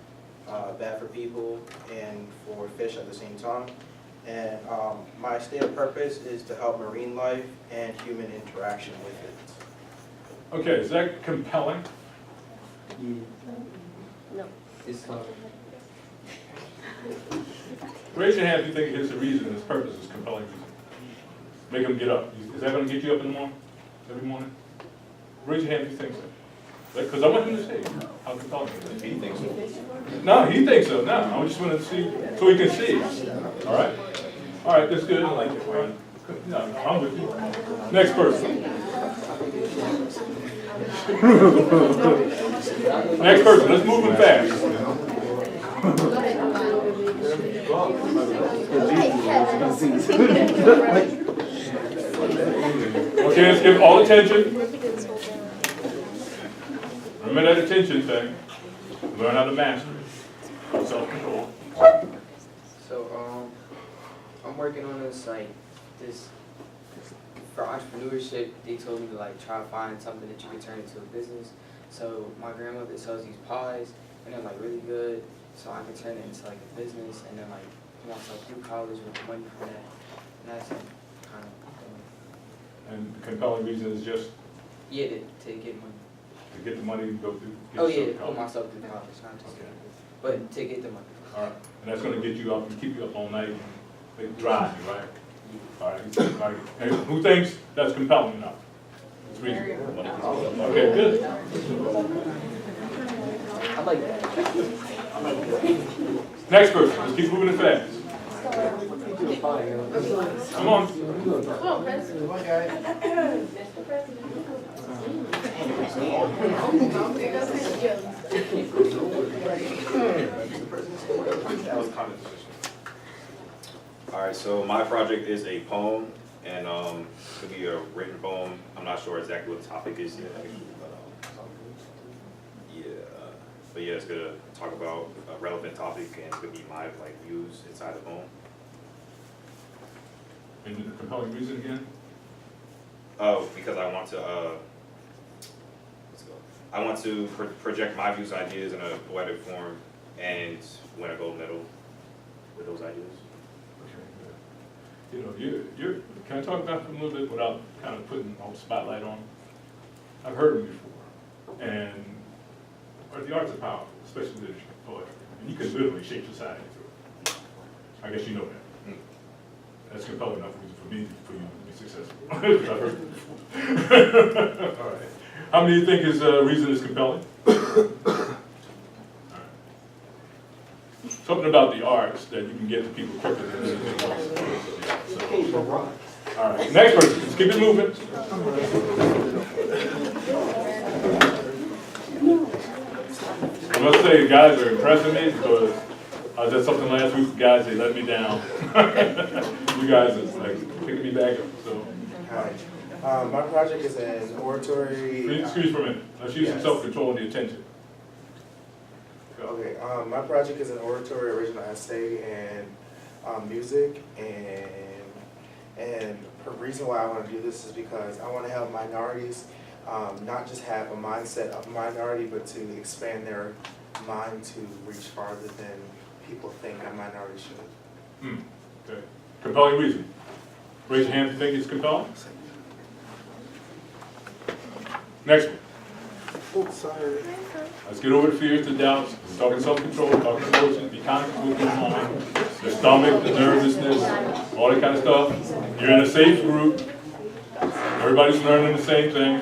bad for people and for fish at the same time. And my stated purpose is to help marine life and human interaction with it. Okay, is that compelling? No. It's Raise your hand if you think his reason, his purpose is compelling reason. Make him get up. Is that going to get you up in the morning? Every morning? Raise your hand if you think so. Because I want him to see how compelling it is. He thinks so. No, he thinks so. No, I just want to see so he can see. All right? All right, that's good. I like it. All right. No, I'm with you. Next person. Next person. Let's move him fast. Okay, let's give all attention. Remember that attention thing. Learn how to master it. Self-control. So, I'm working on this, like, for entrepreneurship, they told me to, like, try to find something that you could turn into a business. So, my grandmother sells these pies, and then like really good, so I can turn it into like a business, and then like once I do college with the money from that, and that's like kind of And the compelling reason is just yeah to get money. to get the money to go through. get Oh yourself yeah, to put college. myself through college, not just Okay. but to get the money. All right, and that's gonna get you up and keep you up all night and make drive you, right? All right, all right. And who thinks that's compelling enough? It's reasonable. Okay, good. I like that. Next person, let's keep moving it fast. Come on. Come on, President. Mr. President. That was kind of decision. All right, so my project is a poem, and it could be a written poem. I'm not sure exactly what the topic is yet, actually, but yeah, it's gonna talk about a relevant topic, and it could be my like views inside the poem. And the compelling reason again? Oh, because I want to, let's go. I want to project my views and ideas in a poetic form and win a gold medal with those ideas. Okay, good. You know, can I talk about them a little bit without kind of putting all the spotlight on them? I've heard them before, and the arts are powerful, especially literature, poetry, and you can literally shape society through it. I guess you know that. That's compelling enough reason for me, for you to be successful. Because I've heard it before. All right. How many do you think is reason is compelling? All right. Something about the arts that you can get to people quicker than anything else. So, all right. Next person. Let's keep it moving. I must say, guys are impressing me because I did something last week with guys, they let me down. You guys are like picking me back up, so. Hi. My project is an oratory. Excuse for a minute. Let's use some Yes. self-control and the attention. Go. Okay, my project is an oratory, original essay, and music, and the reason why I want to do this is because I want to help minorities not just have a mindset of minority, but to expand their mind to reach farther than people think a minority should. Okay. Compelling reason. Raise your hand if you think it's compelling. Next one. Oops, sorry. Let's get over the fears, the doubts, talking self-control, talking emotions, be conscious of what's going on, the stomach, the nervousness, all that kind of stuff. You're in a safe group. Everybody's learning the same thing.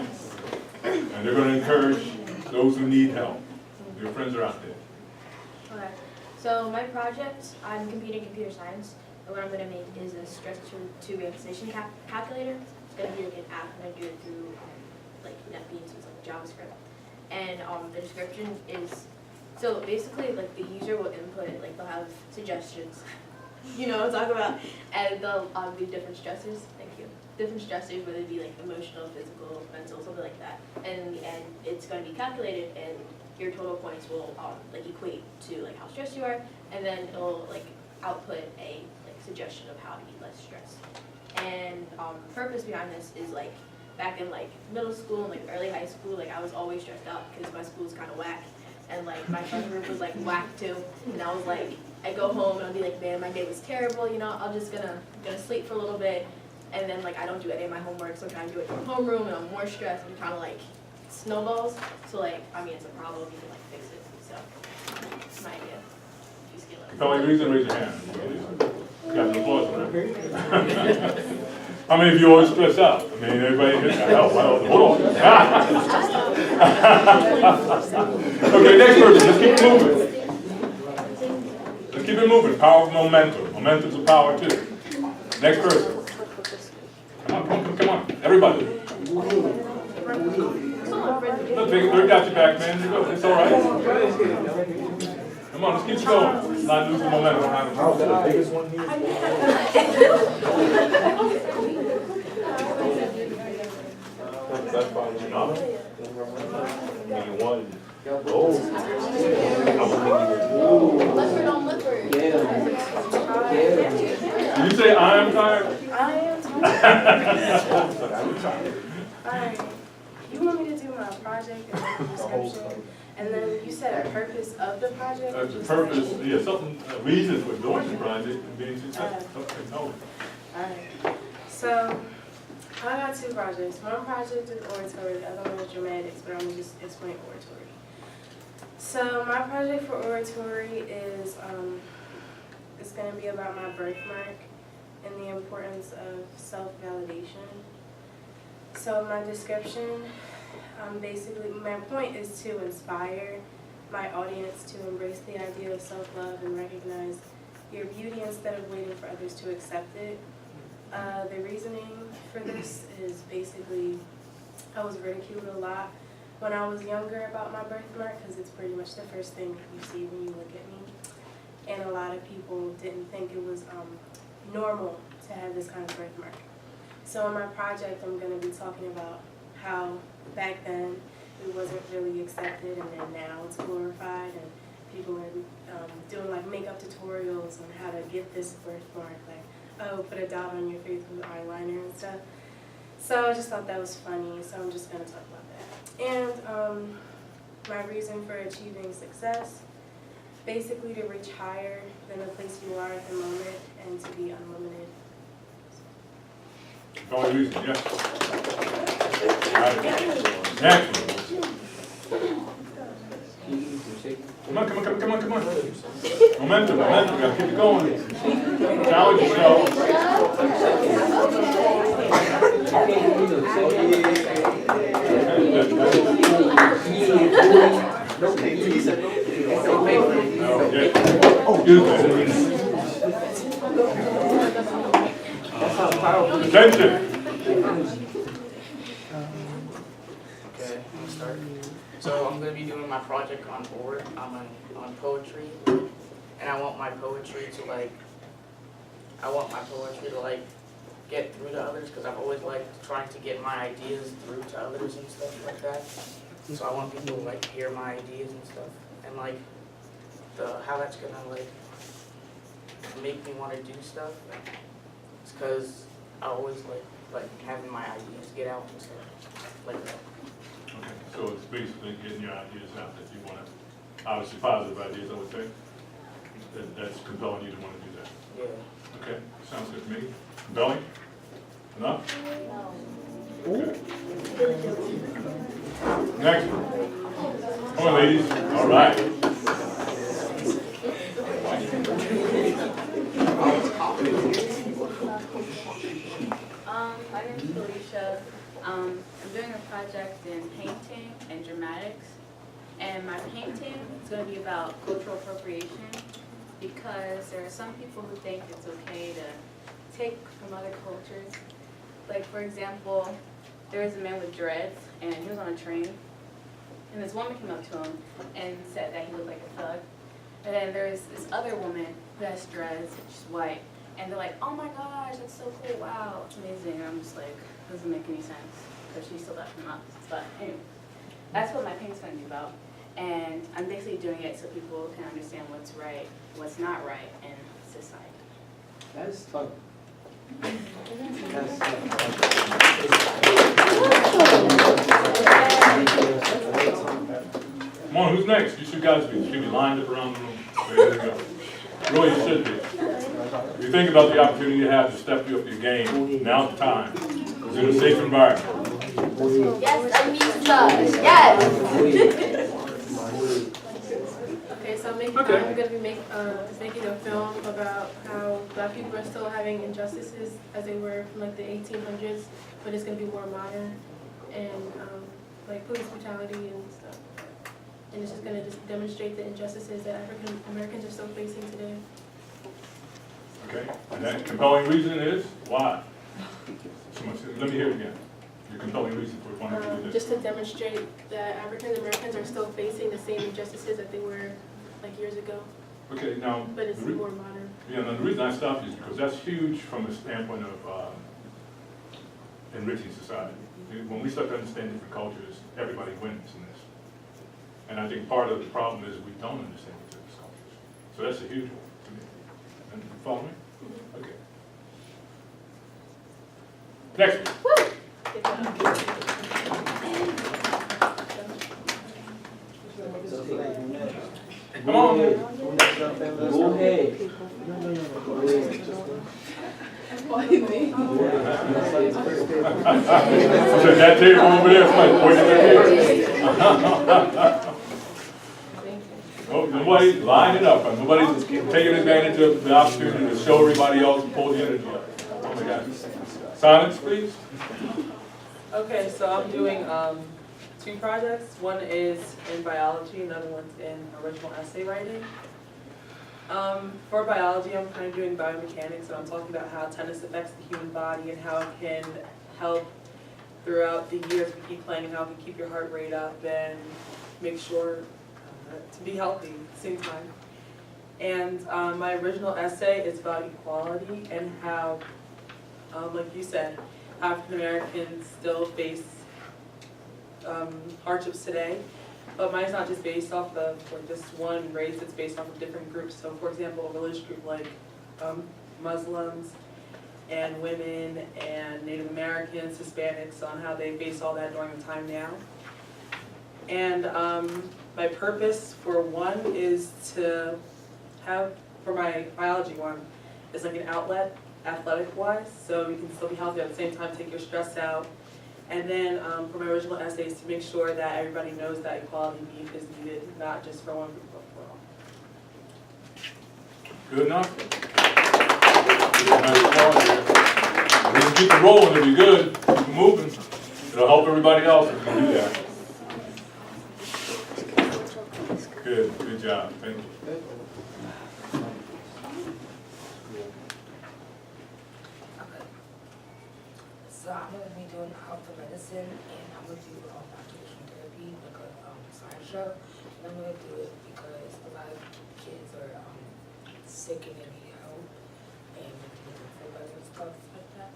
And they're going to encourage those who need help. Your friends are out there. Okay, so my project, I'm computing computer science, and what I'm going to make is a stress to relaxation calculator. It's going to be like an app, and I do it through like NetBeans, so it's like JavaScript. And the description is, so basically like the user will input, like they'll have suggestions, you know what I'm talking about, and they'll do different stressors, thank you, different stressors, whether it be like emotional, physical, mental, something like that. And in the end, it's going to be calculated, and your total points will like equate to like how stressed you are, and then it'll like output a like suggestion of how to be less stressed. And the purpose behind this is like back in like middle school and like early high school, like I was always stressed out because my school's kind of whack, and like my friend group was like whack too. And I was like, I go home and I'll be like, man, my day was terrible. You know, I'm just gonna sleep for a little bit, and then like I don't do any of my homework, so I'm trying to do it from homeroom, and I'm more stressed, and it kind of like snowballs. So like, I mean, it's a problem. You can like fix it. So that's my idea. Just get like. Compelling reason, raise your hand. Got an applause for that. How many of you always stress out? I mean, everybody, hold on. Okay, next person, let's keep it moving. Let's keep it moving. Power of momentum. Momentum's a power too. Next person. Come on, everybody. Look, they got your back, man. It's all right. Come on, let's keep going. Not losing momentum. The biggest one here. That's fine. No? You won. Leopard on leopard. Did you say I am tired? I am tired. Alright, you want me to do my project and the description, And then you said a purpose of the project? or The just purpose, like- yeah, something, a reason for doing the project and being successful. Okay, no. Alright, so I got two projects. One project is oratory, the other one is dramatics, but I'm gonna just explain oratory. So my project for oratory is, it's gonna be about my birthmark and the importance of self-validation. So my description, basically, my point is to inspire my audience to embrace the idea of self-love and recognize your beauty instead of waiting for others to accept it. The reasoning for this is basically, I was ridiculed a lot when I was younger about my birthmark because it's pretty much the first thing you see when you look at me. And a lot of people didn't think it was normal to have this kind of birthmark. So in my project, I'm going to be talking about how back then it wasn't really accepted, and then now it's glorified, and people are doing like makeup tutorials on how to get this birthmark, like, oh, put a dot on your face with eyeliner and stuff. So I just thought that was funny, so I'm just going to talk about that. And my reason for achieving success, basically to reach higher than the place you are at the moment and to be unlimited. Only reason, yes. Next one. Come on. Momentum, we gotta keep it going. Challenge yourself. Attention. Okay, I'm gonna start. So I'm gonna be doing my project on on poetry, and I want my poetry to get through to others, because I've always liked trying to get my ideas through to others and stuff like that. So I want people to hear my ideas and stuff, and how that's gonna make me want to do stuff. It's because I always like having my ideas get out and stuff like that. Okay, so it's basically getting your ideas out that you want to, obviously positive ideas, I would say. That's compelling you to want to do that. Yeah. Okay, sounds good to me. Compelling? Enough? Okay. Next one. Come on, ladies. All right. My name is Felicia. I'm doing a project in painting and dramatics. And my painting is going to be about cultural appropriation, because there are some people who think it's okay to take from other cultures. Like, for example, there was a man with dreads, and he was on a train, and this woman came up to him and said that he looked like a thug. And then there's this other woman who has dreads, she's white, and they're like, oh my gosh, that's so cool, wow, it's amazing. And I'm just like, doesn't make any sense, because she still left him up. But anyway, that's what my paint's going to be about. And I'm basically doing it so people can understand what's right, what's not right in society. That is tough. Come on, who's next? You should guys should be lined up around the room. Ready to go. Really, you should be. If you think about the opportunity you have to step you up your game, now's the time. It's in a safe environment. Yes, Anissa, yes! Okay, so I'm going to be making a film about how Black people are still having injustices as they were from the 1800s, but it's going to be more modern and police brutality and stuff. And it's just going to demonstrate the injustices that African Americans are still facing today. Okay, and that compelling reason is why? Let me hear it again. Your compelling reason for wanting to do this. Just to demonstrate that African Americans are still facing the same injustices that they were years ago, Okay, now. but it's more modern. Yeah, now the reason I stopped you is because that's huge from the standpoint of enriching society. When we start to understand different cultures, everybody wins in this. And I think part of the problem is we don't understand each other's cultures. So that's a huge one to me. And you follow me? Okay. Next one. Good job. So Go ahead. So that table over there, somebody pointing at there. Oh, nobody lining up, nobody's taking advantage of the opportunity to show everybody else and pull the energy up. Oh my God. Silence, please. Okay, so I'm doing two projects. One is in biology, another one's in original essay writing. For biology, I'm kind of doing biomechanics, and I'm talking about how tennis affects the human body and how it can help throughout the years we keep playing, and how it can keep your heart rate up and make sure to be healthy at the same time. And my original essay is about equality and how, like you said, African Americans still face hardships today. But mine's not just based off of like just one race, it's based off of different groups. So for example, a religious group like Muslims and women and Native Americans, Hispanics, on how they face all that during the time now. And my purpose for one is to have, for my biology one, is like an outlet athletic-wise, so you can still be healthy at the same time, take your stress out. And then for my original essays, to make sure that everybody knows that equality is needed, not just for one group, but for all. Good enough? We can keep it rolling, it'll be good, keep it moving. It'll help everybody else if we can do that. Good job, thank you. So I'm going to be doing health medicine, and I'm going to do occupational therapy, like a science show. And I'm going to do it because a lot of kids are sick and they need help, and we do feel better and stuff like that.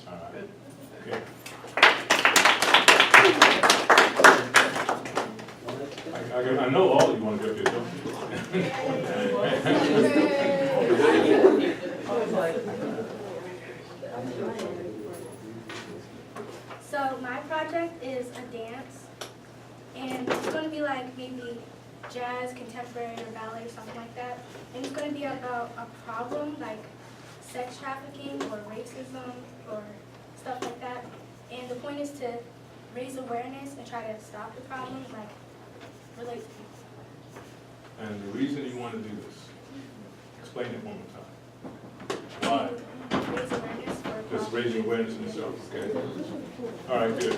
All right, okay. I know all of you want to go to it, don't So my project is a dance, and it's going to be like maybe jazz, contemporary, or ballet, or something like that. And it's going to be about a problem like sex trafficking or racism or stuff like that. And the point is to raise awareness and try to stop the problem, like relate to people. And the reason you want to do this, explain it one more time. Why? Raise awareness for a Just problem. raising awareness in yourself, okay? All right, good.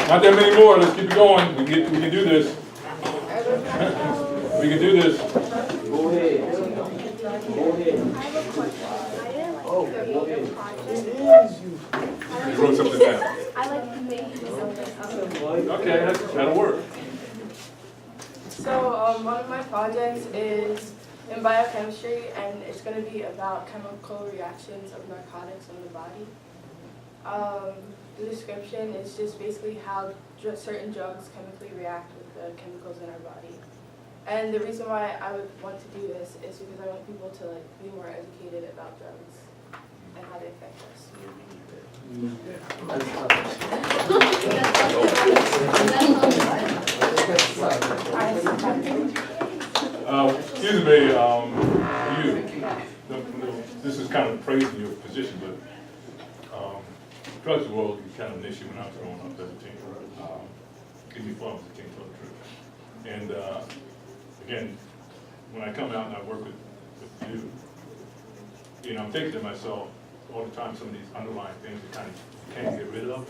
Not that many more, let's keep it going. We can do this. We can do this. Go ahead. Go ahead. I have a question. I didn't like Oh, the go ahead. project. You wrote something down. I like making something up. Okay, that'll work. So one of my projects is in biochemistry, and it's going to be about chemical reactions of narcotics in the body. The description is just basically how certain drugs chemically react with the chemicals in our body. And the reason why I would want to do this is because I want people to like be more educated about drugs and how they affect us. Excuse me, this is kind of praising your position, but drugs world was kind of an issue when I was growing up as a teen. Give me fun as a teen, tell the truth. And again, when I come out and I work with you know, I'm thinking to myself all the time, some of these underlying things that kind of can't get rid of.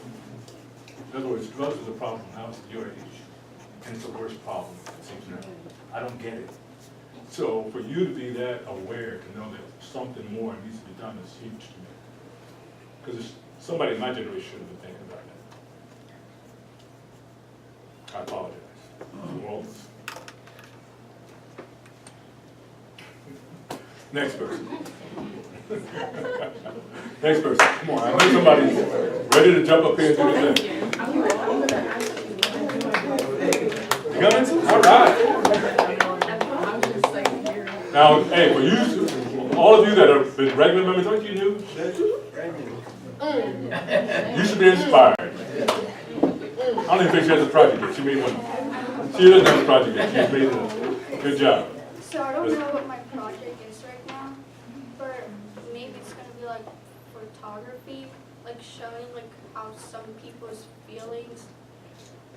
In other words, drugs is a problem now at your age, and it's the worst problem, it seems to me. I don't get it. So for you to be that aware, to know that something more needs to be done is huge to me. Because somebody in my generation should have been thinking about that. I apologize. Well, next person. Next person, come on, I know somebody's ready to jump up here and do the thing. You coming? All right. Now, hey, for you, all of you that have been regular members, aren't you new? You should be inspired. I don't even think she has a project yet, she made one She doesn't have a project yet, she's made it. Good job. So I don't know what my project is right now, but maybe it's gonna be like photography, like showing like how some people's feelings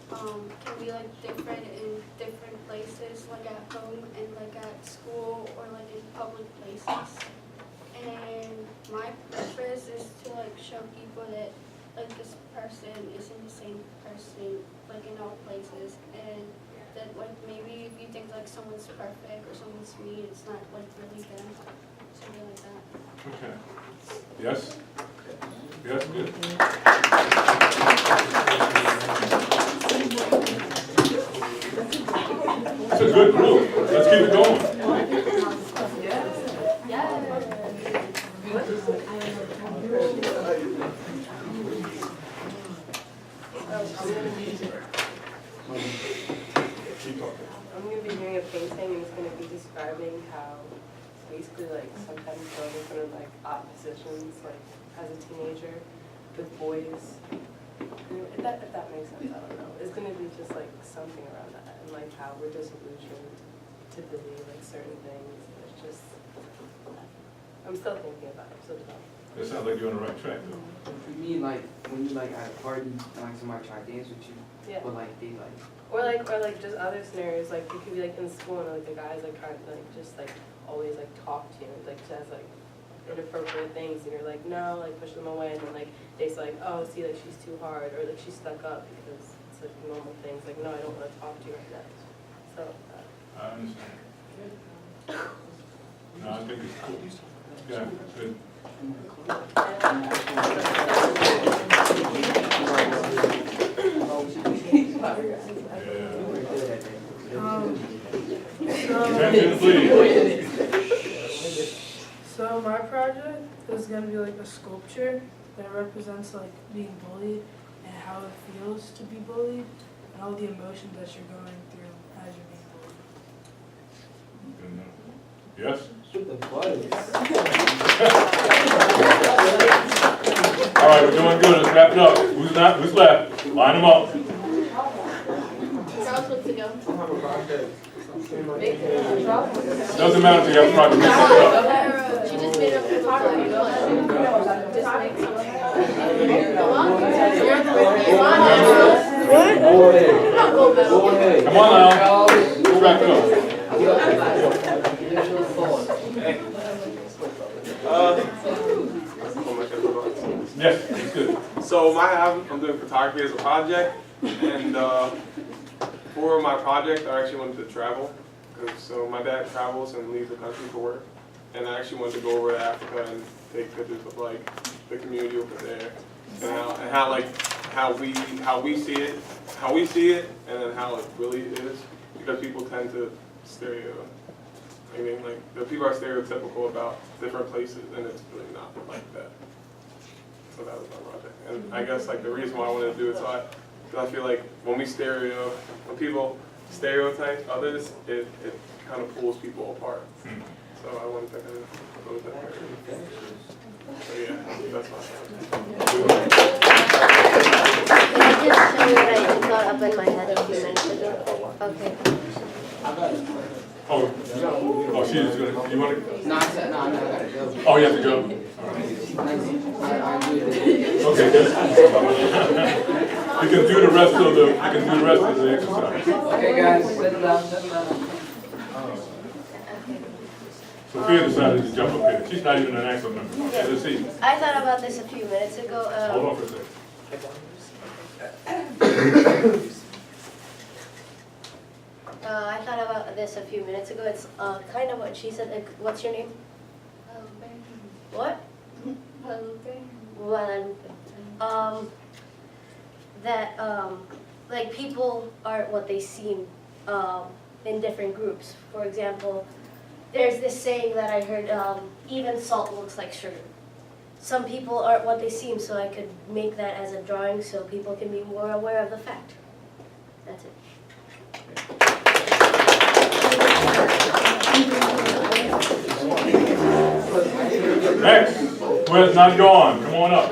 can be like different in different places, like at home and like at school or like in public places. And my purpose is to like show people that like this person isn't the same person like in all places, and that like maybe if you think like someone's perfect or someone's mean, it's not like really them, something like that. Okay. Yes? Yes, good. It's a good group. Let's keep it going. I'm gonna be doing a painting and it's gonna be describing how basically like sometimes going in front of like oppositions, like as a teenager with boys. If that makes sense, I don't know. It's gonna be just like something around that and like how we're disillusioned to believe like certain things. It's just, I'm still thinking about it, I'm still developing. It sounds like you're on the right track though. You mean like when you like at a party and like somebody try to dance with you, Yeah. but like they like. Or like just other scenarios, like you could be like in school and like the guys like trying to like just like always like talk to you, like says like inappropriate things and you're like no, like push them away and then like they say like oh see like she's too hard or like she's stuck up because it's like normal things like no I don't want to talk to you right now. So I understand. No, I think it's cool. Yeah, good. Attention, please. So my project is gonna be like a sculpture that represents like being bullied and how it feels to be bullied and all the emotions that you're going through as you're being bullied. Yes? What the fuck? All right, we're doing good. Let's wrap it up. Who's not? Who's left? Line them up. Charles wants to go. Doesn't matter if you have a project. Let's wrap it up. She just made up the project. Come on now. Let's wrap it up. Yes, it's good. So I'm doing photography as a project, and for my project, I actually wanted to travel. So my dad travels and leaves the country for work, and I actually wanted to go over to Africa and take pictures of like the community over there, and how we see it, and then how it really is, because people tend to the people are stereotypical about different places, and it's really not like that. So that was my project, and I guess like the reason why I wanted to do it, because I feel like when people stereotype others, it kind of pulls people apart. So I wanted to kind of go with that. So yeah, that's my Can I just show you what I thought up in my head a few minutes ago? Okay. Oh, she's gonna, you want to? No, I said, no, I gotta go. Oh, you have to go? I agree with it. Okay, good. You can do the rest of the exercise. Okay, guys, settle down. Sophia decided to jump up here. She's not even an actual member. Let's see. I thought about this a few minutes ago. Hold on for a second. I thought about this a few minutes ago. It's kind of what she said. Like, what's your name? What? Guadalupe. That like people aren't what they seem in different groups. For example, there's this saying that I heard, even salt looks like sugar. Some people aren't what they seem, so I could make that as a drawing so people can be more aware of the fact. That's it. Next, who has not gone? Come on up.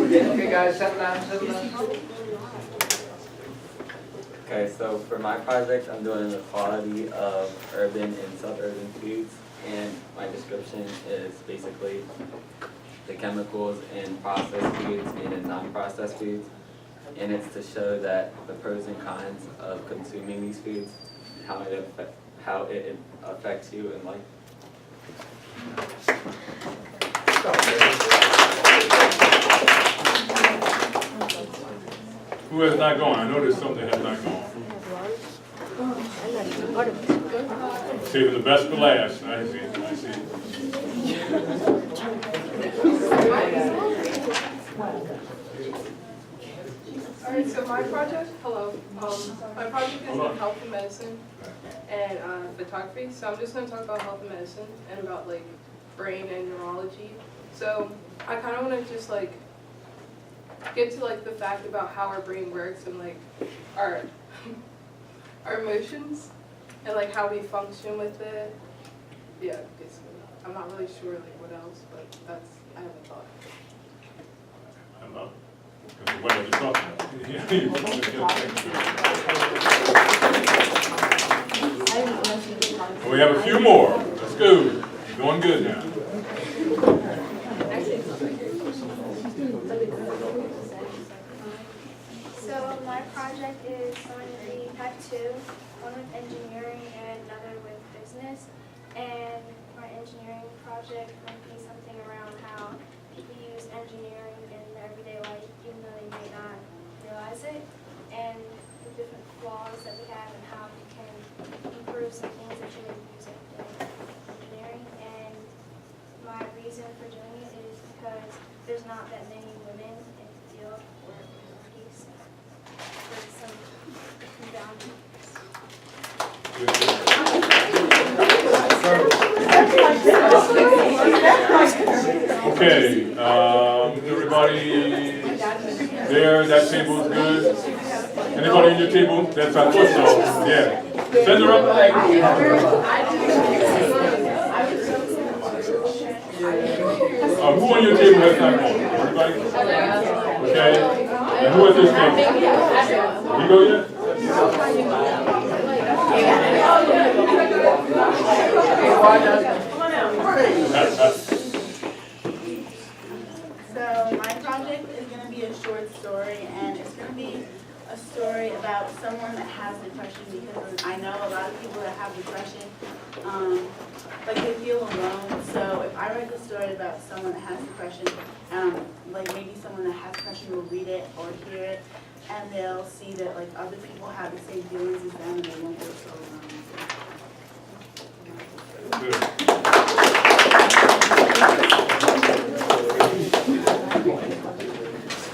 Okay, guys, settle down, settle down. Okay, so for my project, I'm doing the quality of urban and suburban foods, and my description is basically the chemicals in processed foods and in non-processed foods, and it's to show that the pros and cons of consuming these foods, how it affects you in life. Who has not gone? I know there's some that have not gone. Saving the best for last. I see, I see. Alright, so my project, hello, my project is in health and medicine and photography. So I'm just gonna talk about health and medicine and about like brain and neurology. So I kind of want to just like get to like the fact about how our brain works and like our emotions and like how we function with it. Yeah, basically. I'm not really sure like what else, but that's, I have a thought. I love it. Because the way you're talking about it. Yeah, you want to get we have a few more. Let's go. You're going good now. So my project is going to be type 2, one with engineering and another with business. And my engineering project might be something around how people use engineering in their everyday life, even though they may not realize it, and the different flaws that we have and how we can improve some things that you would use every day in engineering. And my reason for doing it is because there's not that many women in the field or minorities. There's some boundaries. Okay, everybody there, that table's good. Anybody in your table? That's our first so, yeah. Send her up. Who on your table has not gone? Everybody? Okay. And who at this table? You go yet? So my project is going to be a short story, and it's going to be a story about someone that has depression, because I know a lot of people that have depression, like they feel alone. So if I write a story about someone that has depression, like maybe someone that has depression will read it or hear it, and they'll see that like other people have the same feelings as them, and they won't feel so alone.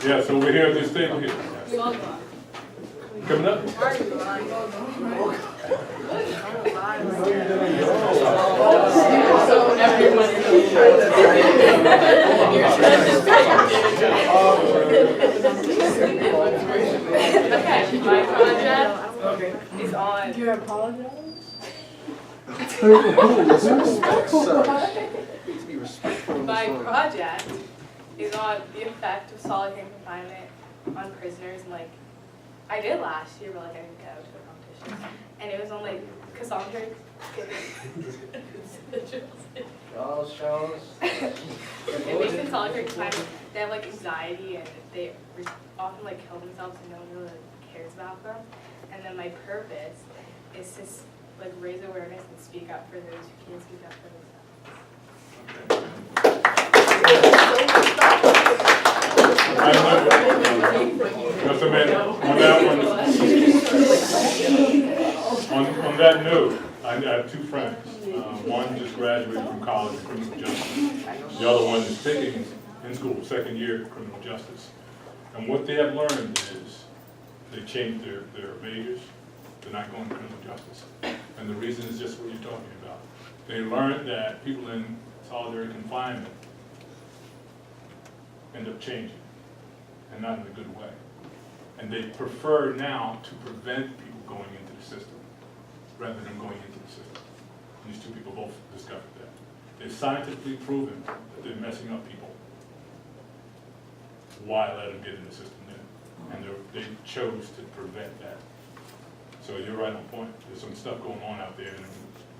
Yeah, so we're here at this table here. Coming up? Okay, my project is on. You're apologizing? My project is on the effect of solitary confinement on prisoners, and like I did last year, but like I didn't go to the competition, and it was on like Cassandra. Charles. It makes them solitary confinement. They have like anxiety, and they often like kill themselves, and no one really cares about them. And then my purpose is to like raise awareness and speak up for those who can't speak up for themselves. Just a minute, on that one, on that note, I have two friends. One just graduated from college in criminal justice. The other one is taking in school, second year criminal justice. And what they have learned is they changed their majors. They're not going to criminal justice. And the reason is just what you're talking about. They learned that people in solitary confinement end up changing, and not in a good way. And they prefer now to prevent people going into the system rather than going into the system. And these two people both discovered that. They've scientifically proven that they're messing up people. why let them get in the system then? And they chose to prevent that. So you're right on point. There's some stuff going on out there, and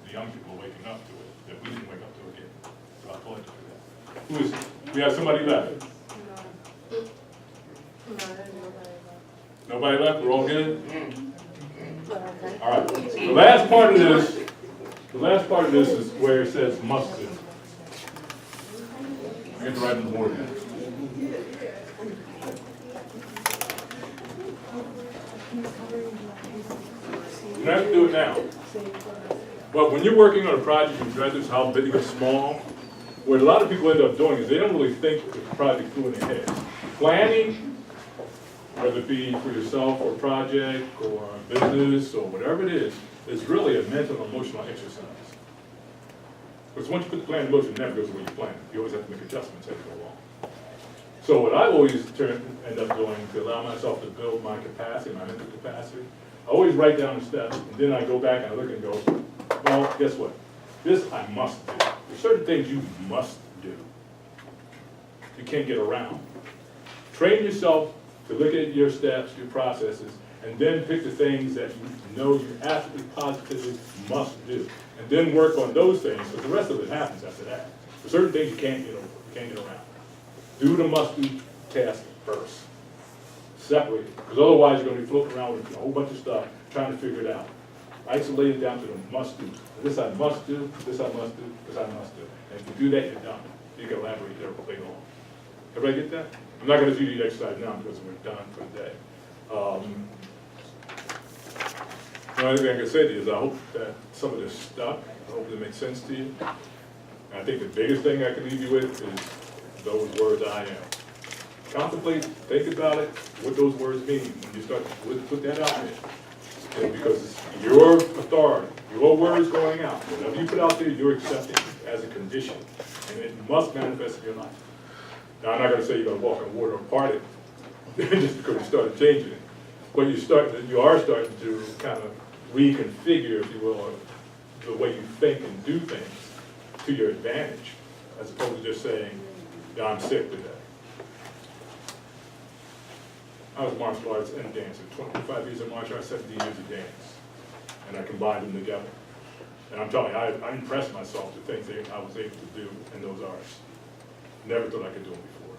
the young people are waking up to it, that we didn't wake up to again. So I applaud you for that. Who is, we have somebody left? Nobody left? We're all good? All right. The last part of this is where it says must do. I get to write on the board again. You don't have to do it now. But when you're working on a project, regardless of how big or small, what a lot of people end up doing is they don't really think the project through in their head. Planning, whether it be for yourself or a project or a business or whatever it is really a mental and emotional exercise. Because once you put the plan in motion, it never goes the way you plan. You always have to make adjustments as you go along. So what I've always end up doing to allow myself to build my capacity, my mental capacity, I always write down the steps, and then I go back and I look and go, well, guess what? This I must do. There's certain things you must do. You can't get around. Train yourself to look at your steps, your processes, and then pick the things that you know you absolutely positively must do. And then work on those things, but the rest of it happens after that. There's certain things you can't get over, you can't get around. Do the must-do task first. Separate it, because otherwise you're going to be floating around with a whole bunch of stuff, trying to figure it out. Isolate it down to the must-do. This I must do, this I must do, this I must do. And if you do that, you're done. You can elaborate there later on. Everybody get that? I'm not going to do the exercise now because we're done for the day. The only thing I can say to you is I hope that some of this stuff, I hope it makes sense to you. And I think the biggest thing I can leave you with is those words I am. Contemplate, think about it, what those words mean when you start to put that out there. And because it's your authority, your words going out, whatever you put out there, you're accepting it as a condition. And it must manifest in your life. Now, I'm not going to say you're going to walk on water or part it just because you started changing it. But you are starting to kind of reconfigure, if you will, the way you think and do things to your advantage, as opposed to just saying, yeah, I'm sick today. I was martial arts and dancer, 25 years of martial arts, 17 years of dance. And I combined them together. And I'm telling you, I impressed myself with things that I was able to do in those arts. Never thought I could do them before.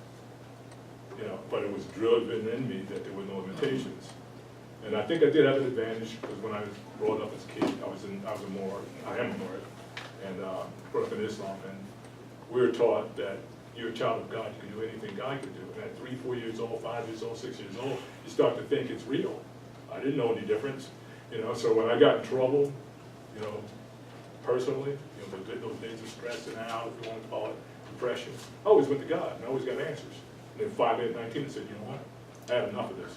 You know, but it was driven in me that there were no limitations. And I think I did have an advantage because when I was brought up as a kid, I am a Moor, and brought up in Islam, and we were taught that you're a child of God, you can do anything God can do. And at 3, 4 years old, 5 years old, 6 years old, you start to think it's real. I didn't know any difference, you know. So when I got in trouble, you know, personally, you know, those days of stress and out, if you want to call it, depression, I always went to God and I always got answers. And then finally at 19, I said, you know what, I had enough of this.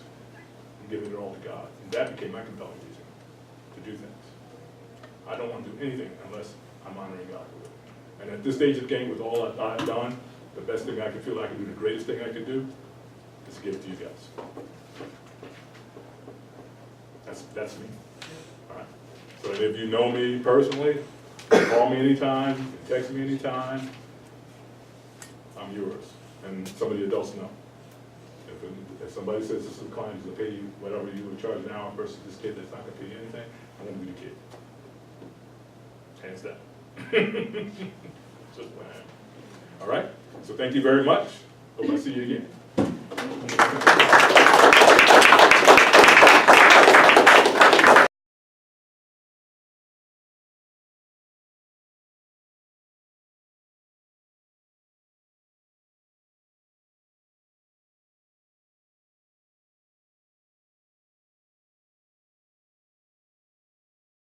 I'm giving it all to God. And that became my compelling reason to do things. I don't want to do anything unless I'm honoring God with it. And at this stage of the game, with all I've done, the best thing I can feel I can do, the greatest thing I can do, is give it to you guys. That's me. All right. So if you know me personally, call me anytime, text me anytime. I'm yours, and some of the adults know. If somebody says this is a client who's going to pay you whatever you would charge an hour versus this kid that's not going to pay you anything, I'm going to be the kid. Hands down. Just what I am. All right? So thank you very much. Hope I see you again.